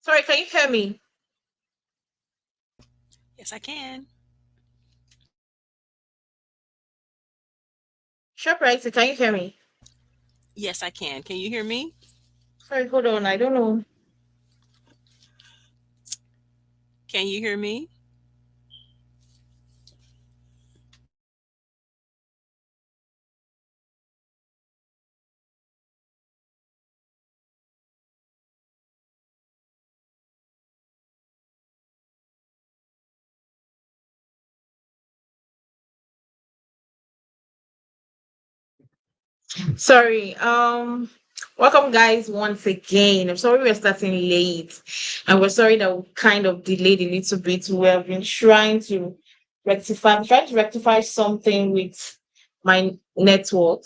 Sorry, can you hear me? Yes, I can. Shoprite, can you hear me? Yes, I can. Can you hear me? Sorry, hold on. I don't know. Can you hear me? Sorry. Welcome guys once again. I'm sorry we're starting late, and we're sorry that we kind of delayed a little bit. We have been trying to rectify something with my network.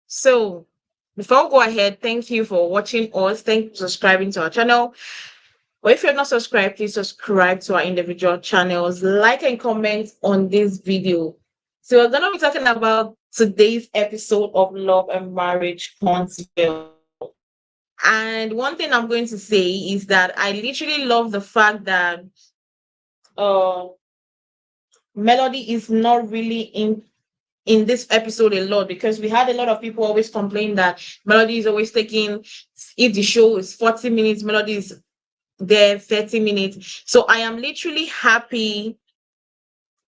So before we go ahead, thank you for watching us. Thank you for subscribing to our channel. But if you're not subscribed, please subscribe to our individual channels, like and comment on this video. So we're gonna be talking about today's episode of Love and Marriage Huntsville. And one thing I'm going to say is that I literally love the fact that uh Melody is not really in this episode a lot, because we had a lot of people always complain that Melody is always taking, if the show is 40 minutes, Melody is there 30 minutes. So I am literally happy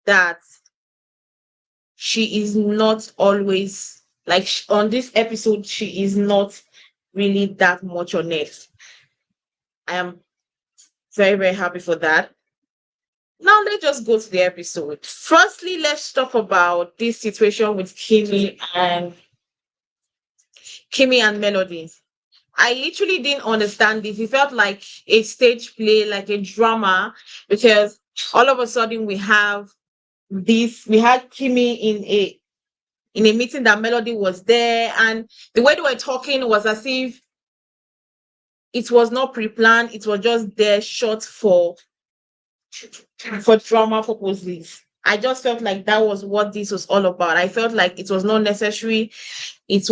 that she is not always like on this episode, she is not really that much on it. I am very, very happy for that. Now let's just go to the episode. Firstly, let's talk about this situation with Kimmy and Melody. I literally didn't understand this. It felt like a stage play, like a drama, because all of a sudden we had Kimmy in a meeting that Melody was there, and the way they were talking was as if it was not pre-planned, it was just there short for drama purposes. I just felt like that was what this was all about. I felt like it was not necessary. It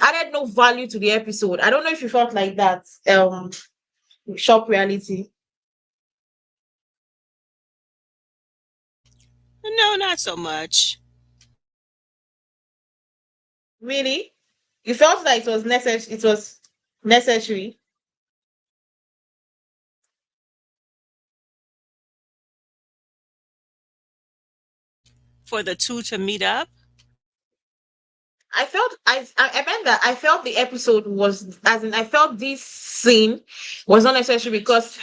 added no value to the episode. I don't know if you felt like that. Shop reality. No, not so much. Really? You felt like it was necessary. For the two to meet up? I meant that I felt the episode was, as in I felt this scene was not necessary, because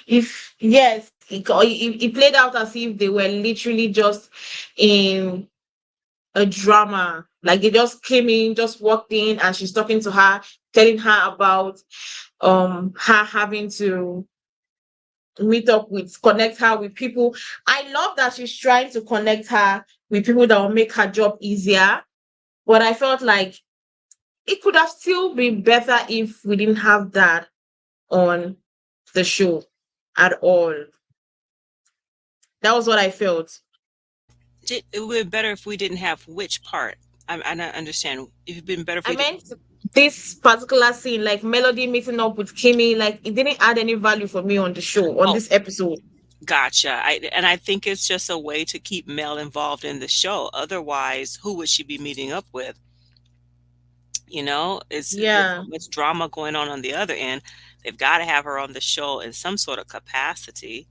if yes, it played out as if they were literally just in a drama. Like they just came in, just walked in, and she's talking to her, telling her about her having to meet up with, connect her with people. I love that she's trying to connect her with people that will make her job easier. But I felt like it could have still been better if we didn't have that on the show at all. That was what I felt. It would be better if we didn't have which part? I don't understand. It would been better if I we did. meant this particular scene, like Melody meeting up with Kimmy, like it didn't add any value for me on the show, on Oh, this episode. gotcha. And I think it's just a way to keep Mel involved in the show. Otherwise, who would she be meeting up with? There's so Yeah, much drama going on the other end. They've got to have her on the show in some sort of capacity.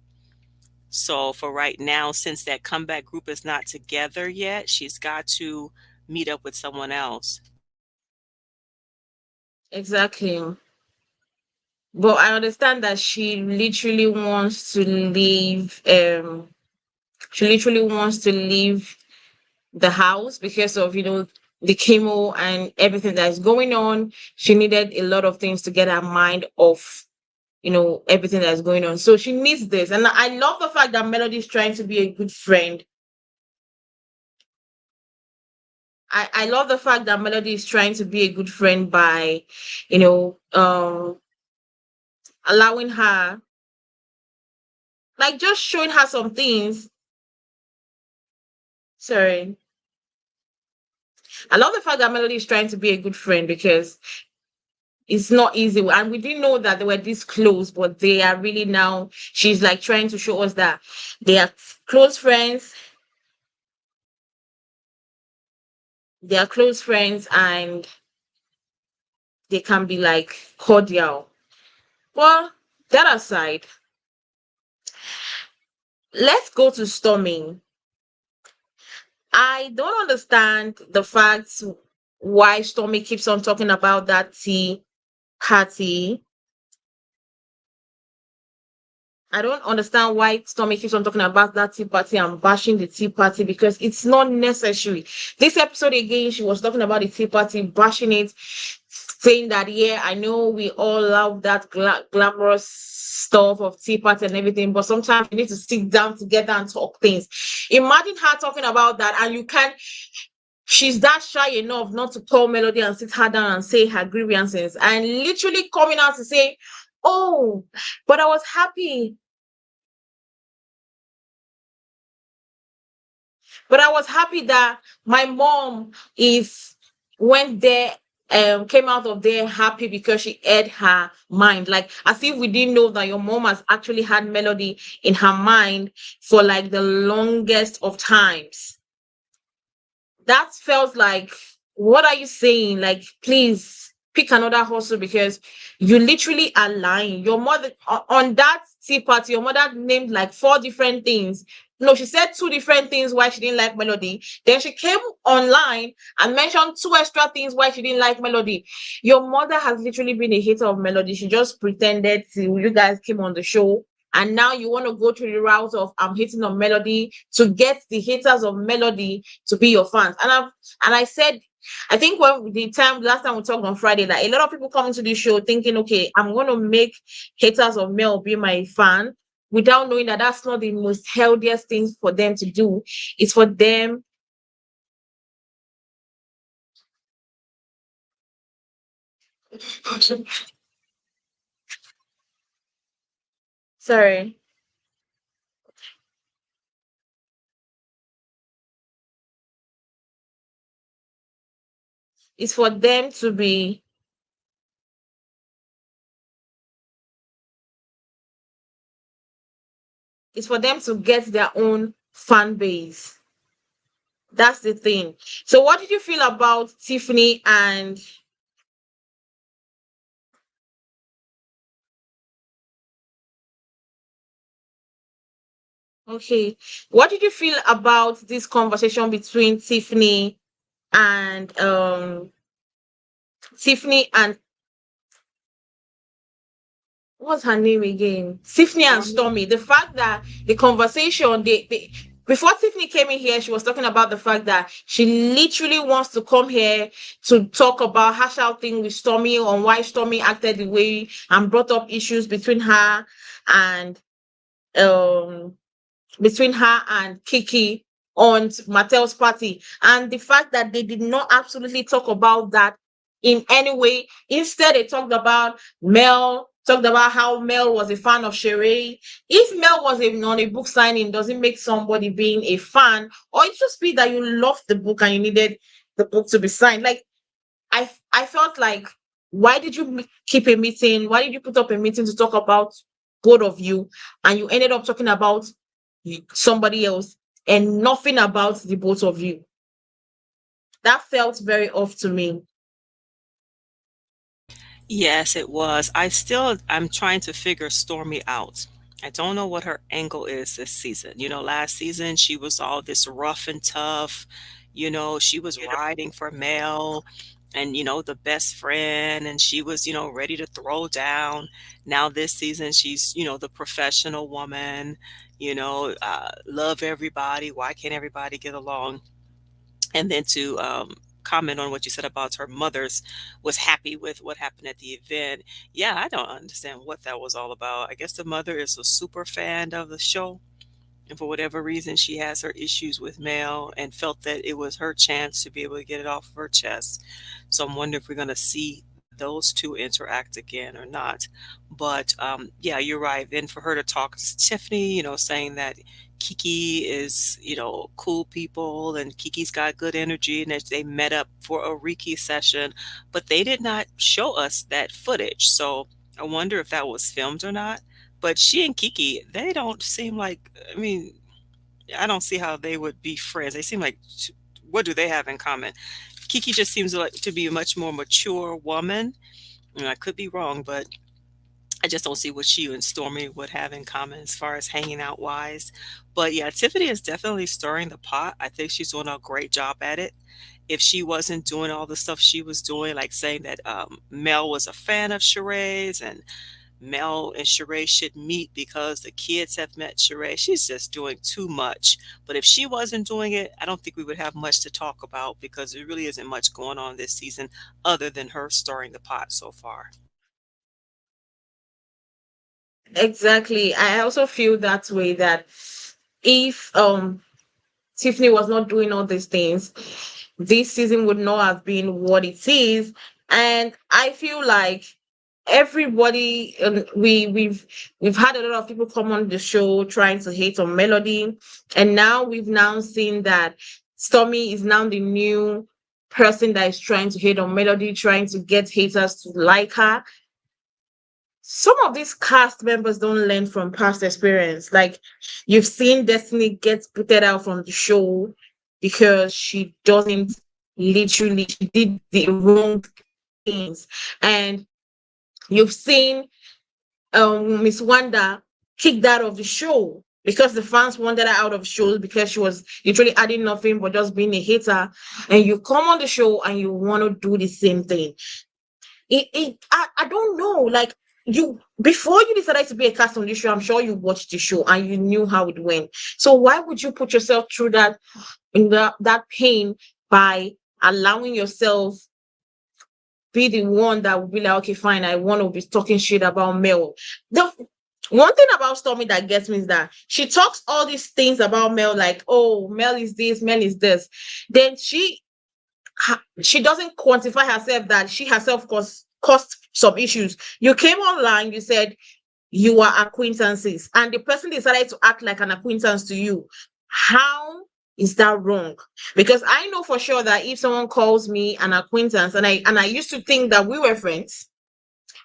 So for right now, since that comeback group is not together yet, she's got to meet up with someone else. exactly. But I understand that she literally wants to leave the house because of the chemo and everything that's going on. She needed a lot of things to get her mind off everything that's going on, so she needs this. And I love the fact that Melody is trying to be a good friend. I love the fact that Melody is trying to be a good friend by you know um allowing her, like just showing her some things. Sorry, I love the fact that Melody is trying to be a good friend, because It's not easy. And we didn't know that they were this close, but they are really now. She's like trying to show us that they are close friends. They are close friends and they can be like cordial. Well, that aside, let's go to Storming. I don't understand the fact why Stormy keeps on talking about that tea party. I don't understand why Stormy keeps on talking about that tea party and bashing the tea party because it's not necessary. This episode again, she was talking about the tea party, bashing it, saying that, yeah, I know we all love that glamorous stuff of tea party and everything, but sometimes you need to sit down together and talk things. Imagine her talking about that, and you can't. She's that shy enough not to call Melody and sit her down and say her grievances, and literally coming out to say, "Oh, but I was happy. But I was happy that my mom is went there, came out of there happy because she had her mind. Like as if we didn't know that your mom has actually had Melody in her mind for like the longest of times. That felt like, what are you saying? Like, please pick another hustle because you literally are lying. Your mother on that tea party, your mother named like four different things. No, she said two different things why she didn't like Melody. Then she came online and mentioned two extra things why she didn't like Melody. Your mother has literally been a hater of Melody. She just pretended till you guys came on the show. And now you want to go through the route of I'm hating on Melody to get the haters of Melody to be your fans. And I said, I think when the time last time we talked on Friday, that a lot of people come into this show thinking, okay, I'm going to make haters of Mel be my fan, without knowing that that's not the most healthiest thing for them to do. It's for them. Sorry. It's for them to be. It's for them to get their own fan base. That's the thing. So, what did you feel about Tiffany and okay? What did you feel about this conversation between and Tiffany and what's her name again? Tiffany and Stormy. Stormy. The fact that the conversation they before Tiffany came in here, she was talking about the fact that she literally wants to come here to talk about hash out thing with Stormy on why Stormy acted the way and brought up issues and um between her and Keke on Martell's party. And the fact that they did not absolutely talk about that in any way. Instead, they talked about Mel, talked about how Mel was a fan of Sheree. If Mel was on a book signing, does it make somebody being a fan? Or it just be that you loved the book and you needed the book to be signed? Like, I felt like, why did you keep a meeting? Why did you put up a meeting to talk about both of you, and you ended up talking about somebody else and nothing about the both of you? That felt very off to me. Yes, it was. I'm trying to figure Stormy out. I don't know what her angle is this season. Last season she was all this rough and tough. She was riding for Mel and, the best friend, and she was, ready to throw down. Now this season she's, the professional woman, love everybody. Why can't everybody get along? And then to comment on what you said about her mother's was happy with what happened at the event. Yeah, I don't understand what that was all about. I guess the mother is a super fan of the show, and for whatever reason she has her issues with Mel and felt that it was her chance to be able to get it off of her chest. So I'm wondering if we're going to see those two interact again or not. But yeah, you're right. Then for her to talk to Tiffany, saying that Keke is, cool people, and Kiki's got good energy, and that they met up for a Reiki session, but they did not show us that footage. So I wonder if that was filmed or not. But she and Kiki, they don't seem like, I mean, I don't see how they would be friends. They seem like, what do they have in common? Kiki just seems like to be a much more mature woman. And I could be wrong, but I just don't see what she and Stormi would have in common as far as hanging out wise. But yeah, Tiffany is definitely stirring the pot. I think she's doing a great job at it. If she wasn't doing all the stuff she was doing, like saying that Mel was a fan of Sheree's and Mel and Sheree should meet because the kids have met Sheree. She's just doing too much. But if she wasn't doing it, I don't think we would have much to talk about because there really isn't much going on this season other than her stirring the pot so far. Exactly. I also feel that way, that if Tiffany was not doing all these things, this season would not have been what it is. And I feel like everybody, we've had a lot of people come on the show trying to hate on Melody, and now we've now seen that Stormi is now the new person that is trying to hate on Melody, trying to get haters to like her. Some of these cast members don't learn from past experience. Like, you've seen Destiny get booted out from the show because she doesn't, literally, she did the wrong things. And you've seen Miss Wanda kicked out of the show because the fans wanted her out of shows because she was literally adding nothing but just being a hater. And you come on the show and you want to do the same thing. I don't know. Like, you, before you decided to be a cast on the show, I'm sure you watched the show and you knew how it went. So why would you put yourself through that, in that pain, by allowing yourself be the one that would be like, okay, fine, I want to be talking shit about Mel. The one thing about Stormy that gets me is that she talks all these things about Mel, like, oh, Mel is this, Mel is this. Then she doesn't quantify herself, that she herself caused some issues. You came online, you said you are acquaintances, and the person decided to act like an acquaintance to you. How is that wrong? Because I know for sure that if someone calls me an acquaintance, and I used to think that we were friends,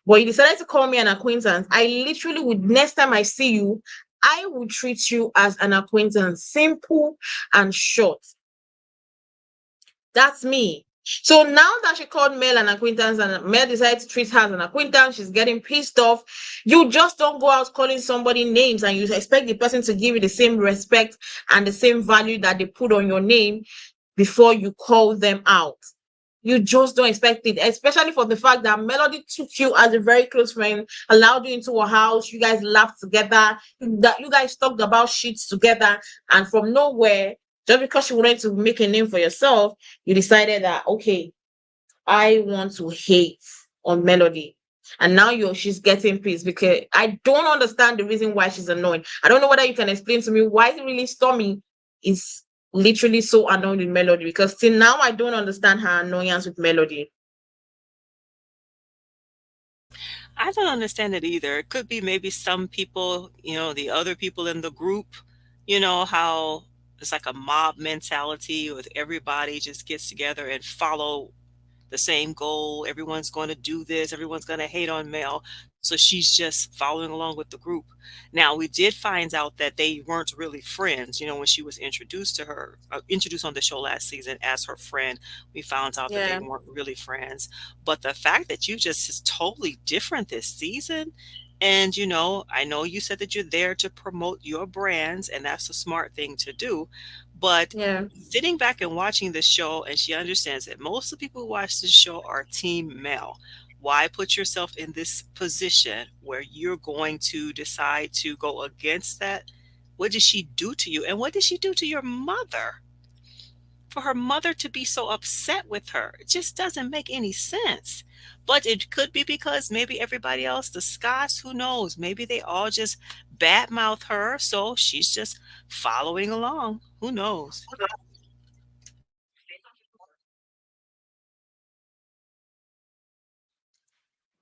but you decided to call me an acquaintance, I literally would, next time I see you, I would treat you as an acquaintance, simple and short. That's me. So now that she called Mel an acquaintance and Mel decided to treat her as an acquaintance, she's getting pissed off. You just don't go out calling somebody names and you expect the person to give you the same respect and the same value that they put on your name before you call them out. You just don't expect it, especially for the fact that Melody took you as a very close friend, allowed you into her house, you guys laughed together, that you guys talked about shit together, and from nowhere, just because you wanted to make a name for yourself, you decided that, okay, I want to hate on Melody. And now she's getting pissed because I don't understand the reason why she's annoyed. I don't know whether you can explain to me why it really Stormy is literally so annoyed with Melody, because till now I don't understand her annoyance with Melody. I don't understand it either. It could be maybe some people, the other people in the group, how it's like a mob mentality with everybody just gets together and follow the same goal. Everyone's going to do this. Everyone's going to hate on Mel. So she's just following along with the group. Now, we did find out that they weren't really friends. When she was introduced to her, introduced on the show last season as her friend, we found out that they Yeah, weren't really friends. But the fact that you just is totally different this season. And, I know you said that you're there to promote your brands, and that's a smart thing to do. But yeah. sitting back and watching the show, and she understands that most of the people who watch this show are team male. Why put yourself in this position where you're going to decide to go against that? What did she do to you? And what did she do to your mother? For her mother to be so upset with her, it just doesn't make any sense. But it could be because maybe everybody else, the Scots, who knows? Maybe they all just badmouth her, so she's just following along. Who knows?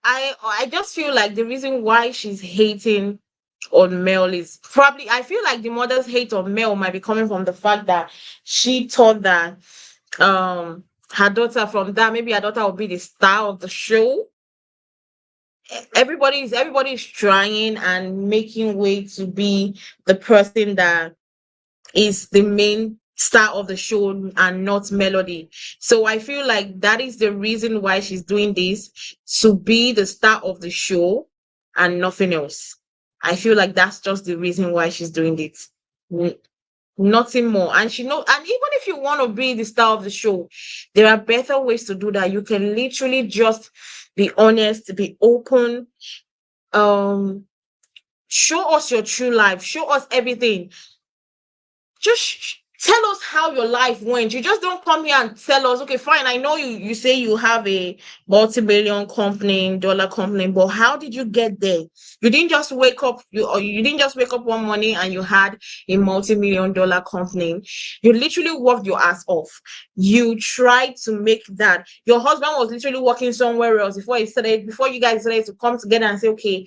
I just feel like the reason why she's hating on Mel is probably, I feel like the mother's hate on Mel might be coming from the fact that she thought that her daughter, from that, maybe her daughter will be the star of the show. Everybody's trying and making way to be the person that is the main star of the show and not Melody. So I feel like that is the reason why she's doing this, to be the star of the show and nothing else. I feel like that's just the reason why she's doing it. N- Nothing more. And she know, and even if you want to be the star of the show, there are better ways to do that. You can literally just be honest, be open, um, show us your true life, show us everything. Just tell us how your life went. You just don't come here and tell us, okay, fine, I know you say you have a multi-billion company, dollar company, but how did you get there? You didn't just wake up, you didn't just wake up one morning and you had a multi-million dollar company. You literally worked your ass off. You tried to make that. Your husband was literally working somewhere else before you guys started to come together and say, okay,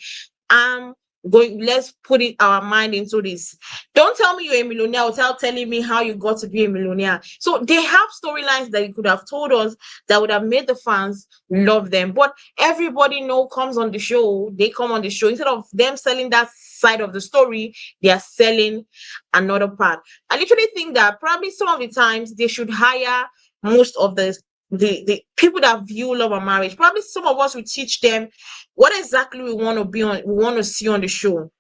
um let's put it our mind into this. Don't tell me you're a millionaire without telling me how you got to be a millionaire. So they have storylines that you could have told us that would have made the fans love them. But everybody know comes on the show, they come on the show. Instead of them selling that side of the story, they are selling another part. I literally think that probably some of the times they should hire most of the people that view love and marriage. Probably some of us will teach them what exactly we want to be on, we want to see on the show,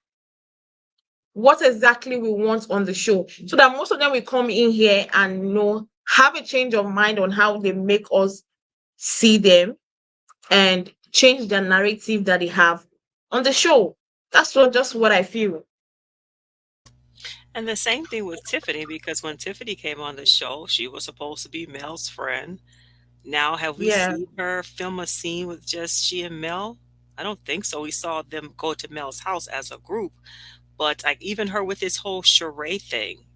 what exactly we want on the show, so that most of them will come in here and have a change of mind on how they make us see them and change the narrative that they have on the show. That's just what I feel. And the same thing with Tiffany, because when Tiffany came on the show, she was supposed to be Mel's friend. Now, have we Yeah, seen her film a scene with just she and Mel? I don't think so. We saw them go to Mel's house as a group, but like even her with this whole Sheree thing,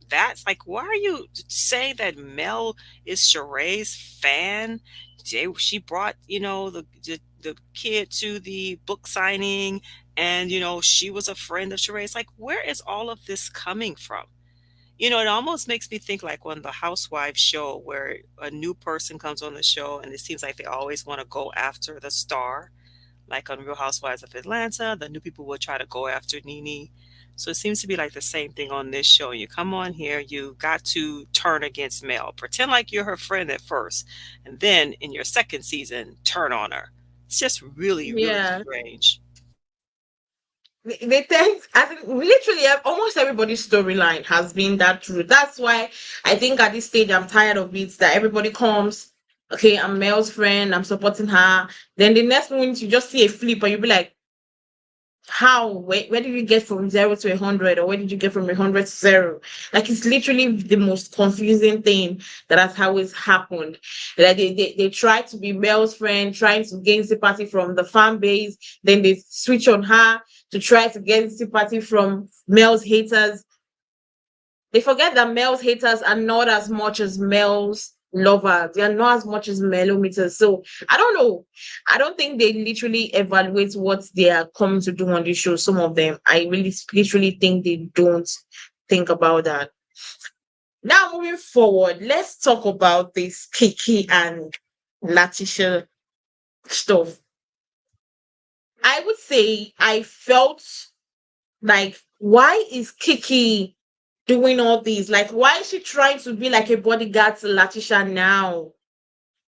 that's like, why are you saying that Mel is Sheree's fan? She brought, the kid to the book signing, and she was a friend of Sheree's. Like, where is all of this coming from? It almost makes me think like on the Housewives show, where a new person comes on the show and it seems like they always want to go after the star. Like on Real Housewives of Atlanta, the new people will try to go after Nene. So it seems to be like the same thing on this show. You come on here, you got to turn against Mel. Pretend like you're her friend at first. And then in your second season, turn on her. It's just really, really yeah. strange. They tend, I think literally almost everybody's storyline has been that true. That's why I think at this stage I'm tired of it, that everybody comes, okay, I'm Mel's friend, I'm supporting her. Then the next moment you just see a flip and you'll be like, how, where did you get from 0 to 100, or where did you get from 100 to 0? Like, it's literally the most confusing thing that has always happened. Like they try to be Mel's friend, trying to gain sympathy from the fan base, then they switch on her to try to get sympathy from Mel's haters. They forget that Mel's haters are not as much as Mel's lovers. They are not as much as Melometers. So I don't know. I don't think they literally evaluate what they are coming to do on the show. Some of them, I really literally think they don't think about that. Now moving forward, let's talk about this Keke and Latisha stuff. I would say I felt like, why is Keke doing all these? Like, why is she trying to be like a bodyguard to Latisha now?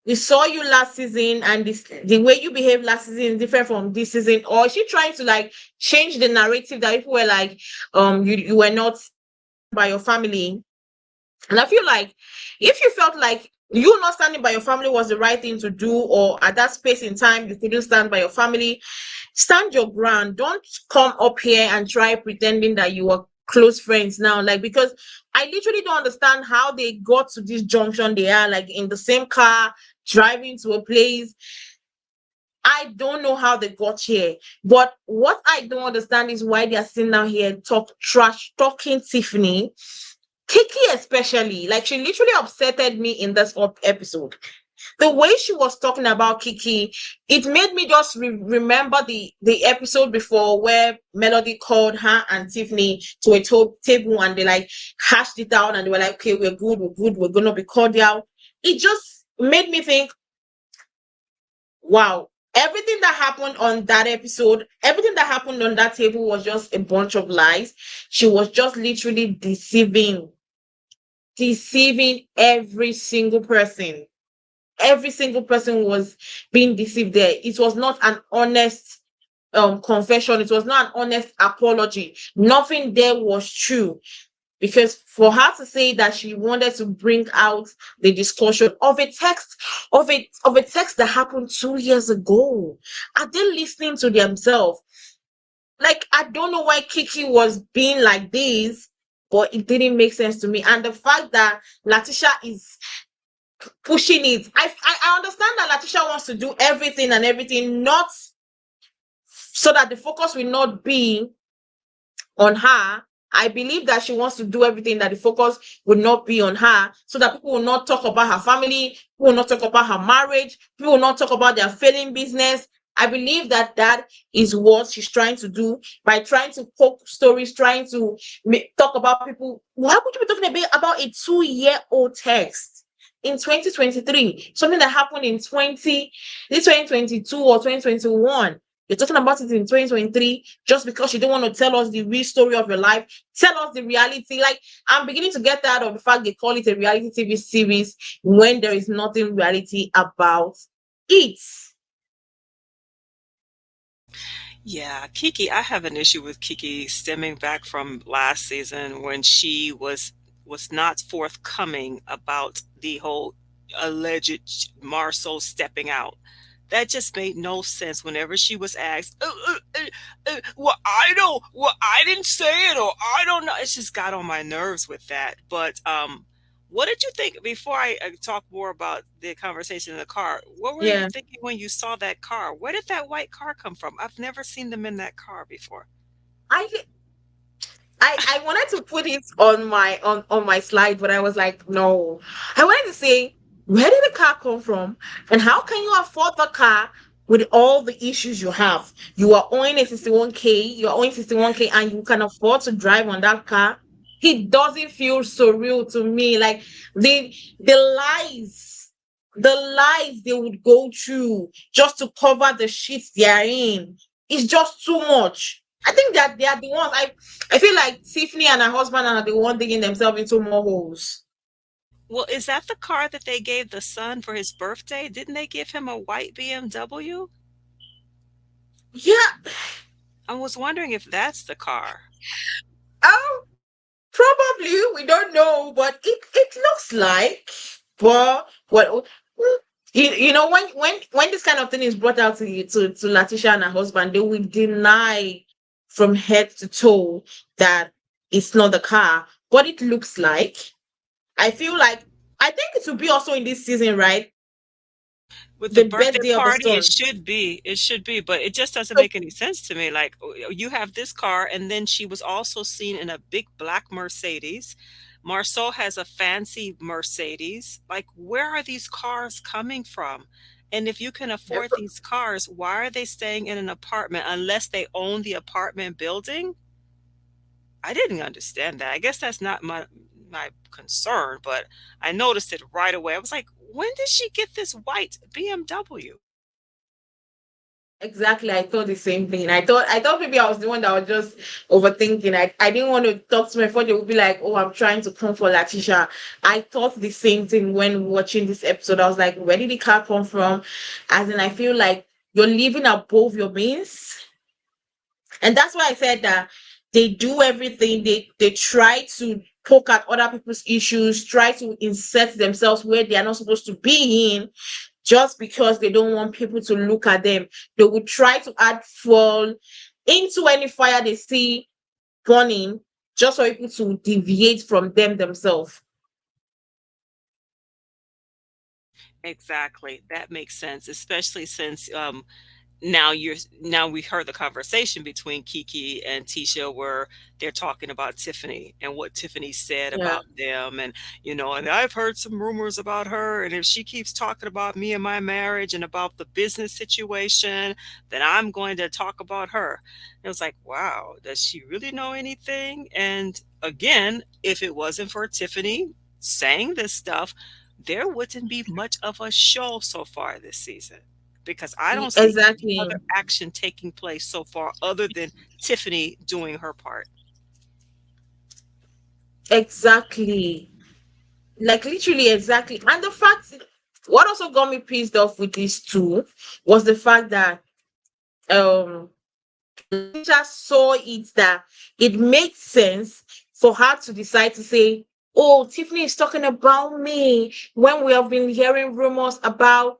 We saw you last season, and the way you behaved last season is different from this season. Or is she trying to like change the narrative that people were like, you were not by your family? And I feel like if you felt like you not standing by your family was the right thing to do, or at that space in time you couldn't stand by your family, stand your ground. Don't come up here and try pretending that you are close friends now. Like, because I literally don't understand how they got to this junction. They are like in the same car driving to a place. I don't know how they got here. But what I don't understand is why they are sitting down here talking Tiffany. Kiki especially, like, she literally upsetted me in this episode. The way she was talking about Keke, it made me just remember the episode before where Melody called her and Tiffany to a table and they like hashed it out and they were like, okay, we're gonna be cordial. It just made me think, wow, everything that happened on that episode, everything that happened on that table was just a bunch of lies. She was just literally deceiving every single person was being deceived there. It was not an honest confession. It was not an honest apology. Nothing there was true. Because for her to say that she wanted to bring out the discussion of a text of a text that happened 2 years ago, are they listening to themselves? Like, I don't know why Keke was being like this, but it didn't make sense to me. And the fact that Latisha is pushing it. I understand that Latisha wants to do everything, not so that the focus will not be on her. I believe that she wants to do everything that the focus will not be on her, so that people will not talk about her family, people will not talk about her marriage, people will not talk about their failing business. I believe that that is what she's trying to do by trying to poke stories, trying to talk about people. Why would you be talking about a 2-year-old text in 2023? Something that happened in 2022 or 2021. You're talking about it in 2023 just because you don't want to tell us the real story of your life. Tell us the reality. Like, I'm beginning to get tired of the fact they call it a reality TV series when there is nothing reality about it. Yeah, Keke, I have an issue with Keke stemming back from last season when she was not forthcoming about the whole alleged Marceau stepping out. That just made no sense whenever she was asked, well, I didn't say it, or I don't know. It just got on my nerves with that. But what did you think before I talk more about the conversation in the car? What were you Yeah. thinking when you saw that car? Where did that white car come from? I've never seen them in that car before. I I wanted to put it on my on my slide, but I was like, no. I wanted to say, where did the car come from, and how can you afford the car with all the issues you have? You are owing a 61K, you are owing 61K, and you can afford to drive on that car. It doesn't feel so real to me. Like the lies, the lies they would go through just to cover the shit they are in is just too much. I think that they are the ones. I feel like Tiffany and her husband are the one digging themselves into more holes. Well, is that the car that they gave the son for his birthday? Didn't they give him a white BMW? Yeah. I was wondering if that's the car. Um, Probably we don't know, but it looks like. But what you know when this kind of thing is brought out to Latisha and her husband, they will deny from head to toe that it's not the car, but it looks like. I feel like I think it will be also in this season, right? With the The birthday birthday of the party, son. it should be, but it just doesn't So make any sense to me. Like, you have this car, and then she was also seen in a big black Mercedes. Marceau has a fancy Mercedes. Like, where are these cars coming from? And if you can afford these cars, why are they staying in an apartment unless they own the apartment building? I didn't understand that. I guess that's not my concern, but I noticed it right away. I was like, when did she get this white BMW? exactly, I thought the same thing. I thought maybe I was the one that was just overthinking. I didn't want to talk to my phone. They would be like, "Oh, I'm trying to come for Latisha." I thought the same thing when watching this episode. I was like, "Where did the car come from?" As in, I feel like you're living above your means, and that's why I said that they do everything. They try to poke at other people's issues, try to insert themselves where they are not supposed to be in, just because they don't want people to look at them. They will try to add fuel into any fire they see burning just for people to deviate from them themselves. Exactly. That makes sense, especially since now we heard the conversation between Keke and Tisha where they're talking about Tiffany and what Tiffany said Yeah. about them, and and I've heard some rumors about her, and if she keeps talking about me and my marriage and about the business situation, then I'm going to talk about her. And it was like, wow, does she really know anything? And again, if it wasn't for Tiffany saying this stuff, there wouldn't be much of a show so far this season, because I don't see any Exactly. other action taking place so far other than Tiffany doing her part. Exactly. Like literally exactly. And the fact, what also got me pissed off with this too was the fact that um Latisha saw it that it made sense for her to decide to say, "Oh, Tiffany is talking about me," when we have been hearing rumors about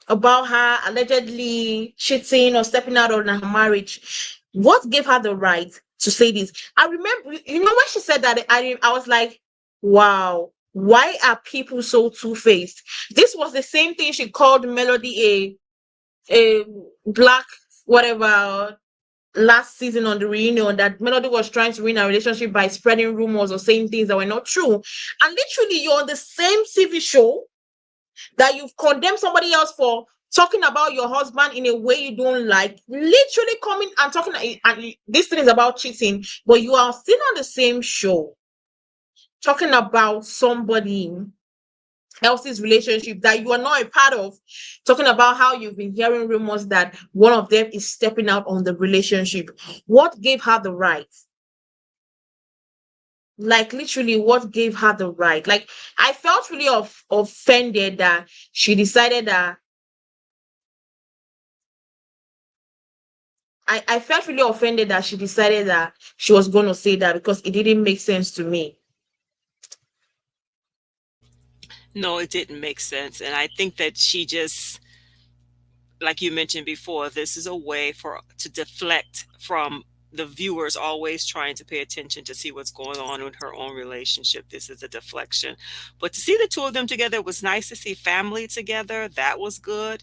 her allegedly cheating or stepping out on her marriage. What gave her the right to say this? I remember, when she said that, I was like, wow, why are people so two-faced? This was the same thing she called Melody a black whatever last season on the reunion, that Melody was trying to win a relationship by spreading rumors or saying things that were not true. And literally, you're on the same TV show that you've condemned somebody else for talking about your husband in a way you don't like, literally coming and talking, and this thing is about cheating, but you are still on the same show talking about somebody else's relationship that you are not a part of, talking about how you've been hearing rumors that one of them is stepping out on the relationship. What gave her the right? Like literally, what gave her the right? Like, I felt really offended that she decided that I felt really offended that she decided that she was going to say that, because it didn't make sense to me. No, it didn't make sense. And I think that she just, like you mentioned before, this is a way for to deflect from the viewers always trying to pay attention to see what's going on with her own relationship. This is a deflection. But to see the two of them together, it was nice to see family together. That was good,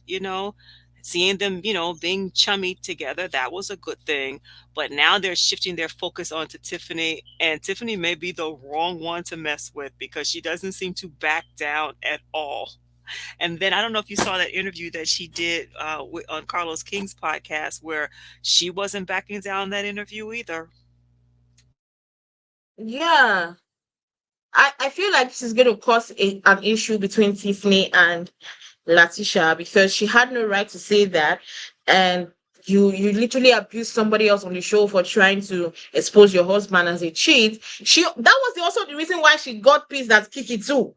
Seeing them, being chummy together, that was a good thing. But now they're shifting their focus onto Tiffany, and Tiffany may be the wrong one to mess with because she doesn't seem to back down at all. And then I don't know if you saw that interview that she did on Carlos King's podcast, where she wasn't backing down that interview either. Yeah. I feel like this is going to cause an issue between Tiffany and Latisha, because she had no right to say that. And you literally abused somebody else on the show for trying to expose your husband as a cheat. That was also the reason why she got pissed at Keke too.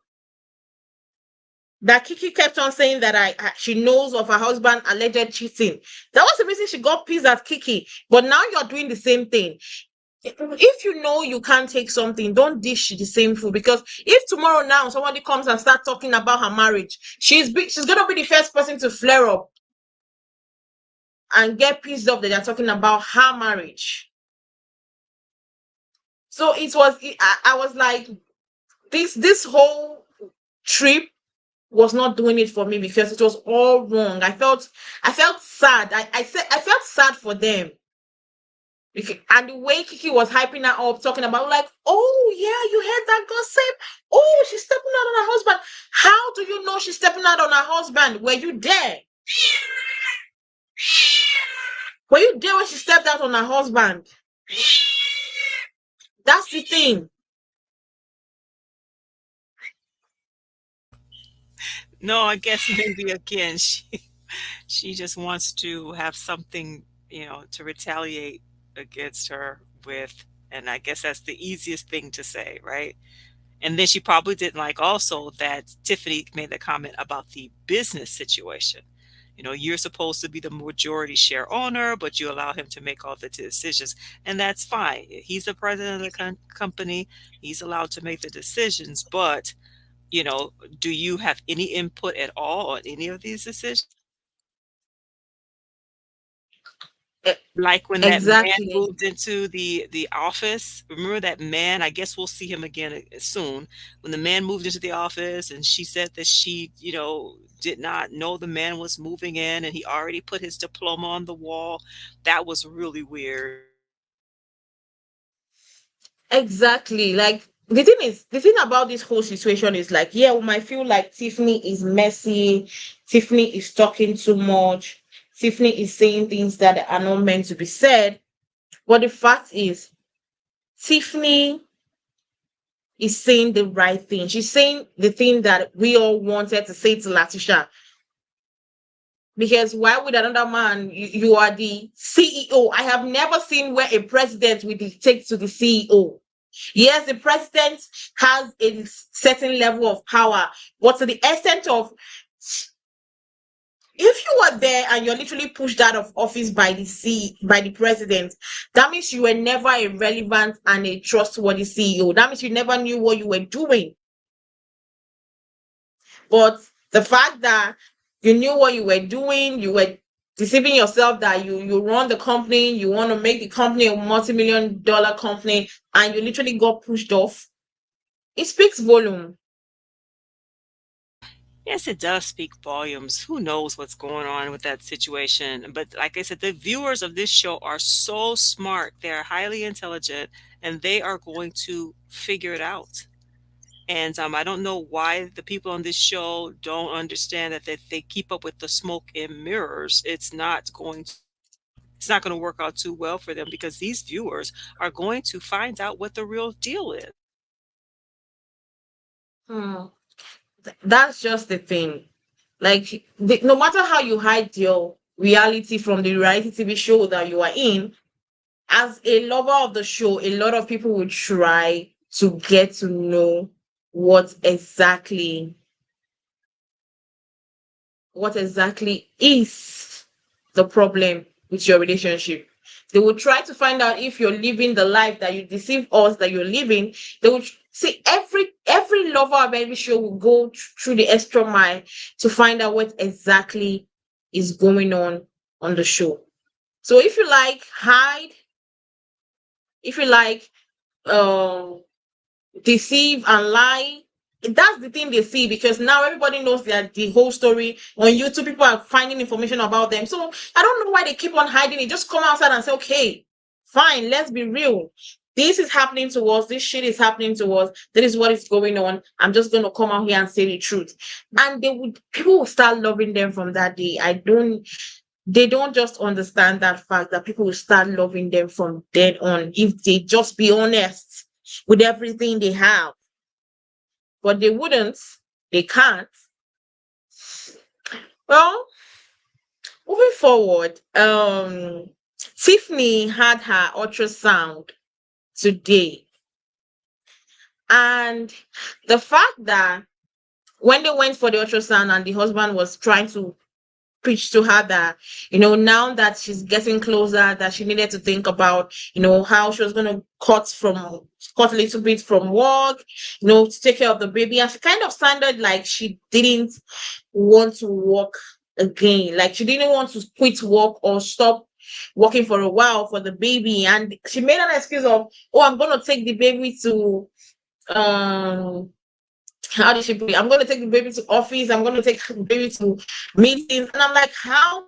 That Keke kept on saying that she knows of her husband alleged cheating. That was the reason she got pissed at Keke. But now you're doing the same thing. If you know you can't take something, don't dish the same food. Because if tomorrow now somebody comes and start talking about her marriage, she's gonna be the first person to flare up and get pissed off that they're talking about her marriage. So I was like, this whole trip was not doing it for me, because it was all wrong. I felt sad. I felt sad for them. And the way Kiki was hyping her up, talking about, like, oh yeah, you heard that gossip? Oh, she's stepping out on her husband. How do you know she's stepping out on her husband? Were you there? Were you there when she stepped out on her husband? That's the thing. No, I guess maybe again she just wants to have something, to retaliate against her with, and I guess that's the easiest thing to say, right? And then she probably didn't like also that Tiffany made the comment about the business situation. You're supposed to be the majority share owner, but you allow him to make all the decisions. And that's fine. He's the president of the company. He's allowed to make the decisions. But, you know, do you have any input at all on any of these decisions? E- Like when that man exactly. moved into the office. Remember that man? I guess we'll see him again soon. When the man moved into the office and she said that she, did not know the man was moving in and he already put his diploma on the wall. That was really weird. Exactly. Like the thing about this whole situation is like, yeah, we might feel like Tiffany is messy, Tiffany is talking too much, Tiffany is saying things that are not meant to be said. But the fact is, Tiffany is saying the right thing. She's saying the thing that we all wanted to say to Latisha. Because why would another man, you are the CEO? I have never seen where a president will dictate to the CEO. Yes, the president has a certain level of power, but to the extent of, if you were there and you're literally pushed out of office by by the president, that means you were never a relevant and a trustworthy CEO. That means you never knew what you were doing. But the fact that you knew what you were doing, you were deceiving yourself that you run the company, you want to make the company a multi-million dollar company, and you literally got pushed off. It speaks volume. Yes, it does speak volumes. Who knows what's going on with that situation? But like I said, the viewers of this show are so smart. They're highly intelligent and they are going to figure it out. And I don't know why the people on this show don't understand that if they keep up with the smoke and mirrors, it's not going to work out too well for them because these viewers are going to find out what the real deal is. Hmm. That's just the thing. Like, no matter how you hide your reality from the reality TV show that you are in, as a lover of the show, a lot of people will try to get to know what exactly what exactly is the problem with your relationship. They will try to find out if you're living the life that you deceive us that you're living. They will see every lover of every show will go through the extra mile to find out what exactly is going on the show. So if you like hide, if you like um deceive and lie. That's the thing they see because now everybody knows that the whole story on YouTube. People are finding information about them. So I don't know why they keep on hiding it. Just come outside and say, okay, fine, let's be real. This is happening to us. This shit is happening to us. This is what is going on. I'm just gonna come out here and say the truth. And people will start loving them from that day. They don't just understand that fact that people will start loving them from then on if they just be honest with everything they have. But they wouldn't, they can't. Well, moving forward, Tiffany had her ultrasound today. And the fact that when they went for the ultrasound and the husband was trying to preach to her that, now that she's getting closer, that she needed to think about, how she was going to cut a little bit from work, to take care of the baby. And she kind of sounded like she didn't want to work again. Like she didn't want to quit work or stop working for a while for the baby. And she made an excuse of, oh, I'm going to take the baby to, um, how did she put it? I'm going to take the baby to office. I'm going to take the baby to meetings. And I'm like, how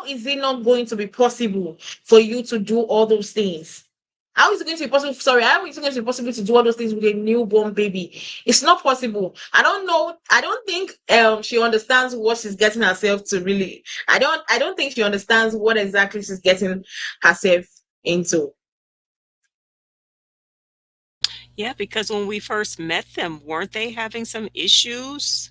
is it not going to be possible for you to do all those things? How is it going to be possible? Sorry, how is it going to be possible to do all those things with a newborn baby? It's not possible. I don't know. I don't think she understands what she's getting herself to really. I don't think she understands what exactly she's getting herself into. Yeah, because when we first met them, weren't they having some issues?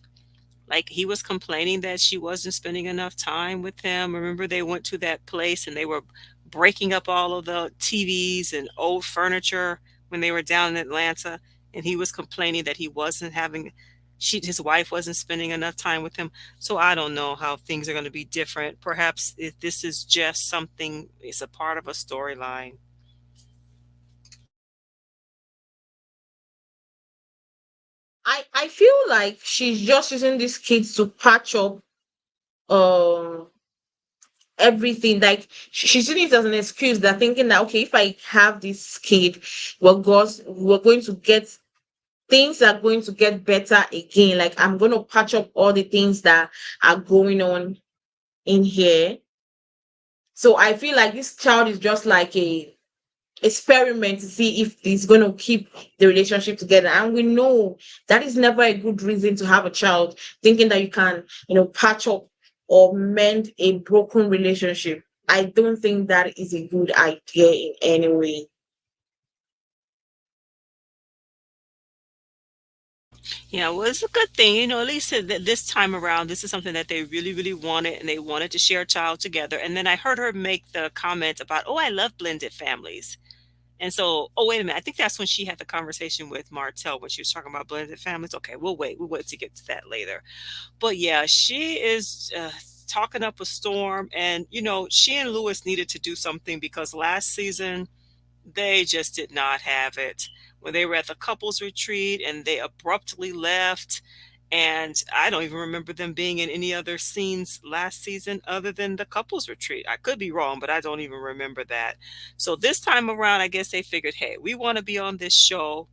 Like he was complaining that she wasn't spending enough time with him. Remember, they went to that place and they were breaking up all of the TVs and old furniture when they were down in Atlanta, and he was complaining that he wasn't having his wife wasn't spending enough time with him. So I don't know how things are going to be different. Perhaps if this is just something, it's a part of a storyline. I feel like she's just using these kids to patch up um everything. Like she's using it as an excuse, that thinking that, okay, if I have this kid, we're going to get, things are going to get better again. Like I'm going to patch up all the things that are going on in here. So I feel like this child is just like a experiment to see if he's going to keep the relationship together. And we know that is never a good reason to have a child, thinking that you can, patch up or mend a broken relationship. I don't think that is a good idea in any way. Yeah, well, it's a good thing, at least that this time around, this is something that they really, really wanted, and they wanted to share a child together. And then I heard her make the comment about, oh, I love blended families. And so, oh, wait a minute. I think that's when she had the conversation with Martell when she was talking about blended families. Okay, we'll wait. We'll wait to get to that later. But yeah, she is talking up a storm. And, she and Lewis needed to do something because last season, they just did not have it. When they were at the couples retreat and they abruptly left, and I don't even remember them being in any other scenes last season other than the couples retreat. I could be wrong, but I don't even remember that. So this time around, I guess they figured, hey, we want to be on this show.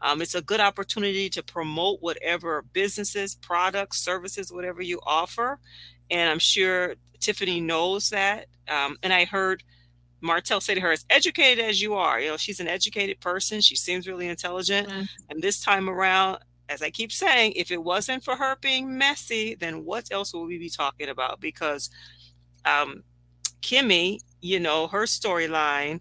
It's a good opportunity to promote whatever businesses, products, services, whatever you offer. And I'm sure Tiffany knows that. And I heard Martell say to her, as educated as you are, she's an educated person. She seems really intelligent. Mm. And this time around, as I keep saying, if it wasn't for her being messy, then what else would we be talking about? Because um, Kimmy, her storyline,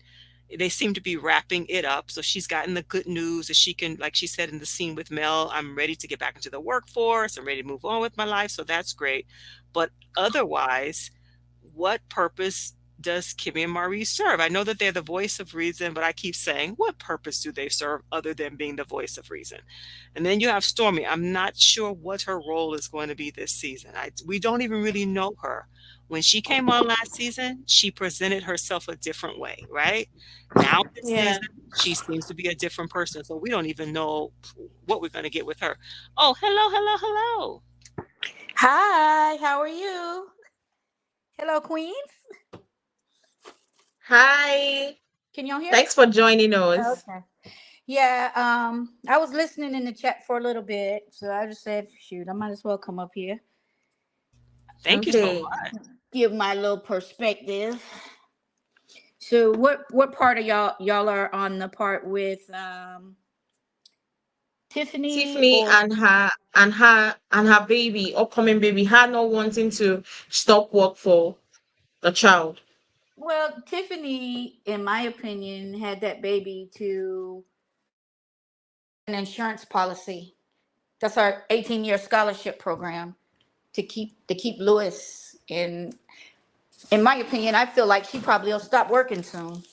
they seem to be wrapping it up. So she's gotten the good news that she can, like she said in the scene with Mel, I'm ready to get back into the workforce. I'm ready to move on with my life. So that's great. But otherwise, what purpose does Kimmy and Maurice serve? I know that they're the voice of reason, but I keep saying, what purpose do they serve other than being the voice of reason? And then you have Stormi. I'm not sure what her role is going to be this season. We don't even really know her. When she came on last season, she presented herself a different way, right? Now this Yeah. season, she seems to be a different person. So we don't even know what we're going to get with her. Oh, hello, hello, hello. Hi, how are you? Hello, Queens. Hi. Can y'all hear me? Thanks for joining us. Okay. Yeah, I was listening in the chat for a little bit, so I just said, shoot, I might as well come up here, Thank you so Okay. much. give my little perspective. So, what part of y'all are on the part with Tiffany Tiffany or? and her baby, upcoming baby, her not wanting to stop work for the child. Well, Tiffany, in my opinion, had that baby to an insurance policy. That's our 18-year scholarship program to keep Lewis in my opinion. I feel like she probably will stop working soon.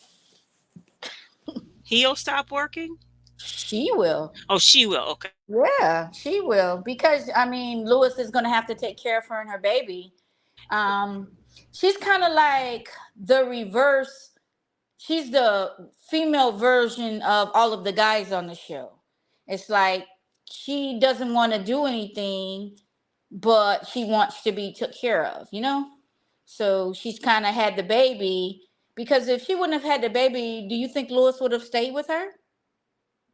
He'll stop working? She will. Oh, she will. Okay. Yeah, she will, because I mean Lewis is going to have to take care of her and her baby. um she's kind of like the reverse. She's the female version of all of the guys on the show. It's like she doesn't want to do anything, but she wants to be took care of. So she's kind of had the baby, because if she wouldn't have had the baby, do you think Lewis would have stayed with her?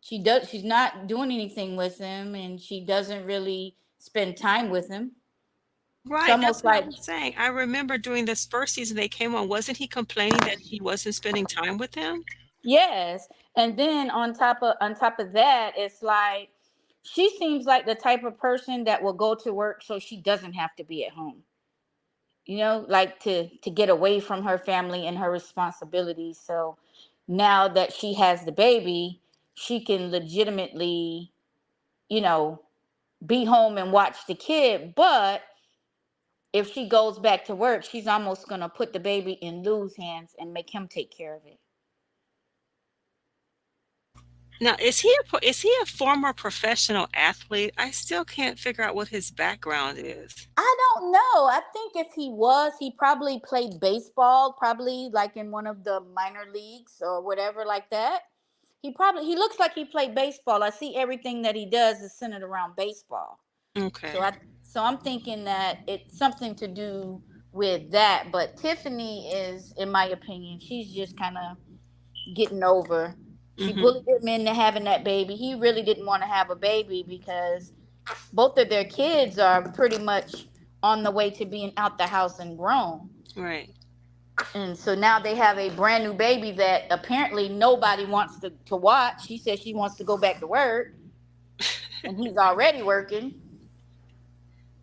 She's not doing anything with him, and she doesn't really spend time with him. It's Right, that's almost what I like, was saying. I remember during this first season they came on, wasn't he complaining that she wasn't spending time with him? yes. And then on top of that, it's like she seems like the type of person that will go to work so she doesn't have to be at home. Like to get away from her family and her responsibilities. So now that she has the baby, she can legitimately, you know, be home and watch the kid. But if she goes back to work, she's almost gonna put the baby in Lou's hands and make him take care of it. Now, is he a former professional athlete? I still can't figure out what his background is. I don't know. I think if he was, he probably played baseball, probably like in one of the minor leagues or whatever like that. He looks like he played baseball. I see everything that he does is centered around baseball. So Okay. I'm thinking that it's something to do with that. But Tiffany is, in my opinion, she's just kind of getting over. She Mm-hmm. bullied him into having that baby. He really didn't want to have a baby because both of their kids are pretty much on the way to being out the house and grown. Right. And so now they have a brand new baby that apparently nobody wants to watch. She says she wants to go back to work, and he's already working.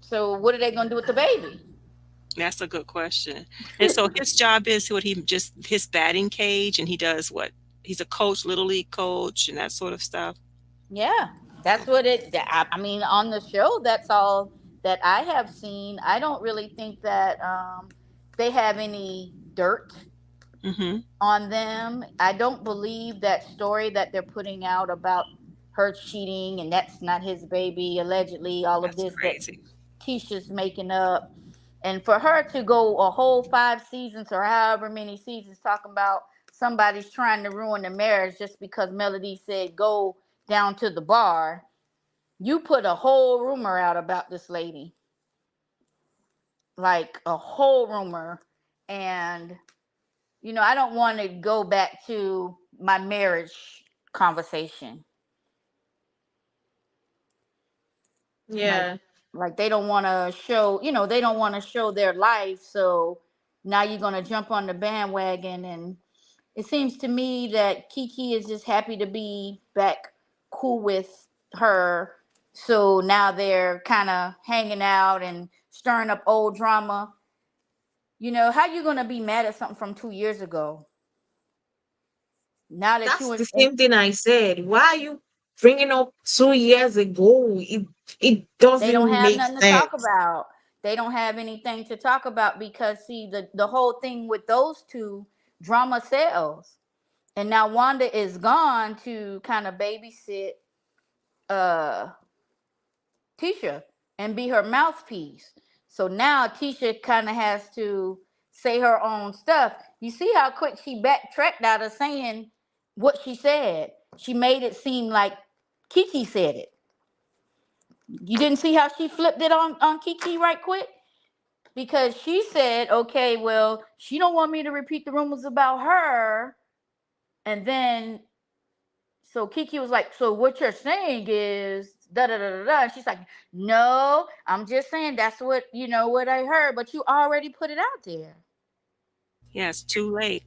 So what are they going to do with the baby? That's a good question. And so his job is what he just his batting cage, and he does what? He's a coach, little league coach, and that sort of stuff. Yeah, that's what it. I mean, on the show, that's all that I have seen. I don't really think that they have any dirt Mm-hmm. on them. I don't believe that story that they're putting out about her cheating and that's not his baby, allegedly, all of That's this that crazy. Keisha's making up. And for her to go a whole 5 seasons or however many seasons talking about somebody's trying to ruin the marriage just because Melody said go down to the bar, you put a whole rumor out about this lady, like a whole rumor. And I don't want to go back to my marriage conversation. Like, Yeah. they don't want to show, they don't want to show their life. So now you're gonna jump on the bandwagon, and it seems to me that Keke is just happy to be back cool with her. So now they're kind of hanging out and stirring up old drama. How you gonna be mad at something from 2 years ago? Now that That's you the in, same thing I said. Why are you bringing up 2 years ago? It they don't doesn't have make nothing to talk sense. about. They don't have anything to talk about because see the whole thing with those two, drama sells. And now Wanda is gone to kind of babysit uh Tisha and be her mouthpiece. So now Tisha kind of has to say her own stuff. You see how quick she backtracked out of saying what she said. She made it seem like Keke said it. You didn't see how she flipped it on Keke right quick? Because she said, okay, well, she don't want me to repeat the rumors about her. And then so Keke was like, so what you're saying is da da da da da. And she's like, no, I'm just saying that's what I heard, but you already put it out there. Yeah, it's too late.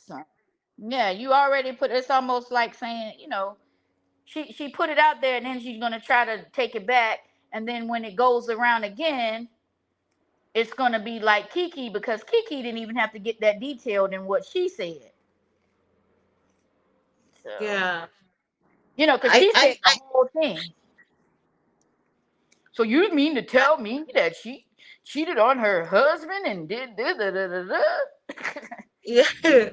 So yeah, you already put it's almost like saying, she put it out there and then she's gonna try to take it back. And then when it goes around again, it's gonna be like Keke because Keke didn't even have to get that detailed in what she said. So, Yeah. because she said the I whole thing. So you mean to tell me that she cheated on her husband and did da da da da da? yeah.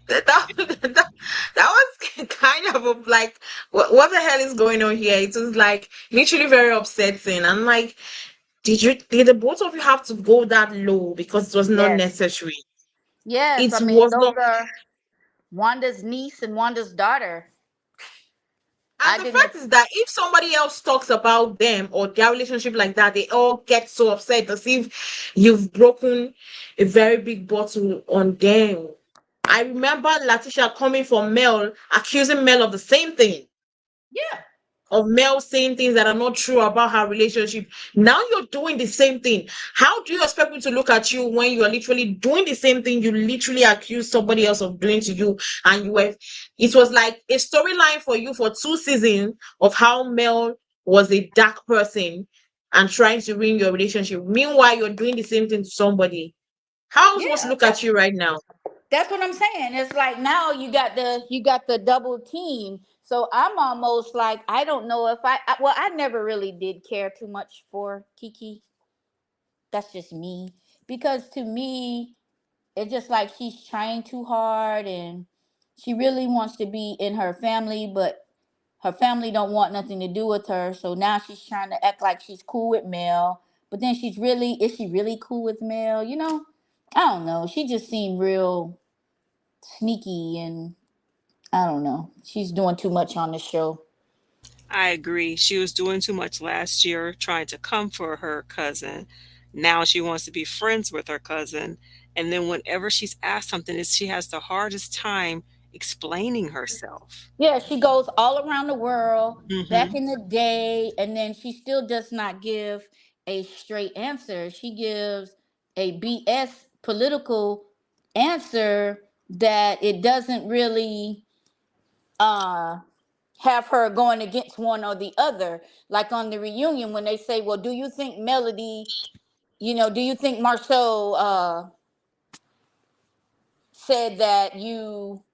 That was kind of like what the hell is going on here? It was like literally very upsetting. I'm like, did the both of you have to go that low because it was not Yes. necessary? Yes. It I mean, was those not. are Wanda's niece and Wanda's daughter. And I the didn't. fact is that if somebody else talks about them or their relationship like that, they all get so upset as if you've broken a very big bottle on them. I remember Latisha coming for Mel, accusing Mel of the same thing, Yeah. of Mel saying things that are not true about her relationship. Now you're doing the same thing. How do you expect me to look at you when you are literally doing the same thing you literally accused somebody else of doing to you? And it was like a storyline for you for 2 seasons of how Mel was a dark person and trying to ruin your relationship. Meanwhile, you're doing the same thing to somebody. How am I supposed to Yeah. look at you right now? That's what I'm saying. It's like now you got the double team. So I'm almost like I don't know if well I never really did care too much for Keke. That's just me because to me it's just like she's trying too hard and she really wants to be in her family, but her family don't want nothing to do with her. So now she's trying to act like she's cool with Mel, but then is she really cool with Mel? I don't know. She just seemed real sneaky and I don't know. She's doing too much on the show. I agree. She was doing too much last year trying to comfort her cousin. Now she wants to be friends with her cousin. And then whenever she's asked something, she has the hardest time explaining herself. Yeah, she goes all around the world back Hmm. in the day, and then she still does not give a straight answer. She gives a BS political answer that it doesn't really uh have her going against one or the other. Like on the reunion when they say, "Well, do you think Melody, do you think Marceau said that you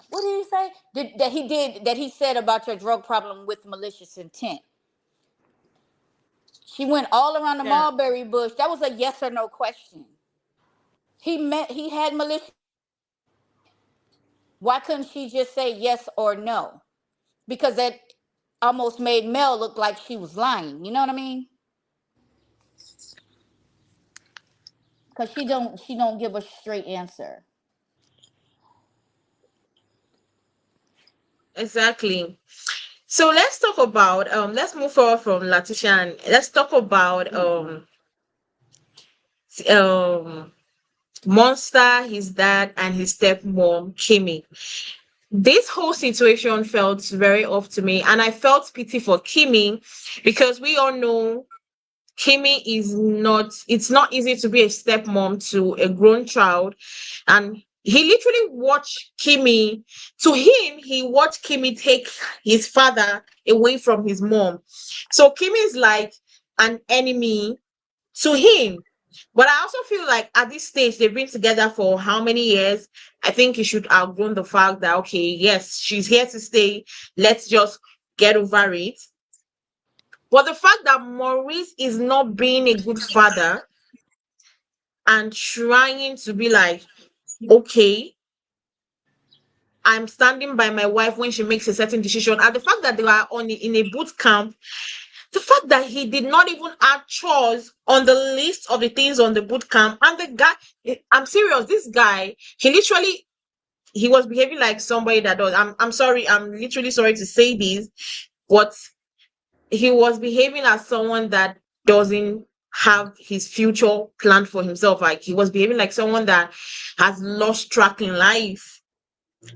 what did he say? That he said about your drug problem with malicious intent?" She went all around the Yeah. mulberry bush. That was a yes or no question. He had malicious. Why couldn't she just say yes or no? Because that almost made Mel look like she was lying. You know what I mean? Because she don't give a straight answer. Exactly. So let's move forward from Latisha and let's talk about um Monster, his dad, and his stepmom, Kimmy. This whole situation felt very off to me, and I felt pity for Kimmy because we all know Kimmy is not, it's not easy to be a stepmom to a grown child. And he literally watched Kimmy, to him, he watched Kimmy take his father away from his mom. So Kimmy is like an enemy to him. But I also feel like at this stage, they've been together for how many years? I think he should outgrown the fact that, okay, yes, she's here to stay. Let's just get over it. But the fact that Maurice is not being a good father and trying to be like, okay, I'm standing by my wife when she makes a certain decision, and the fact that they were in a boot camp, the fact that he did not even add chores on the list of the things on the boot camp, and the guy, I'm serious, this guy, he was behaving like somebody that does. I'm sorry, I'm literally sorry to say this, but he was behaving as someone that doesn't have his future planned for himself. Like he was behaving like someone that has lost track in life.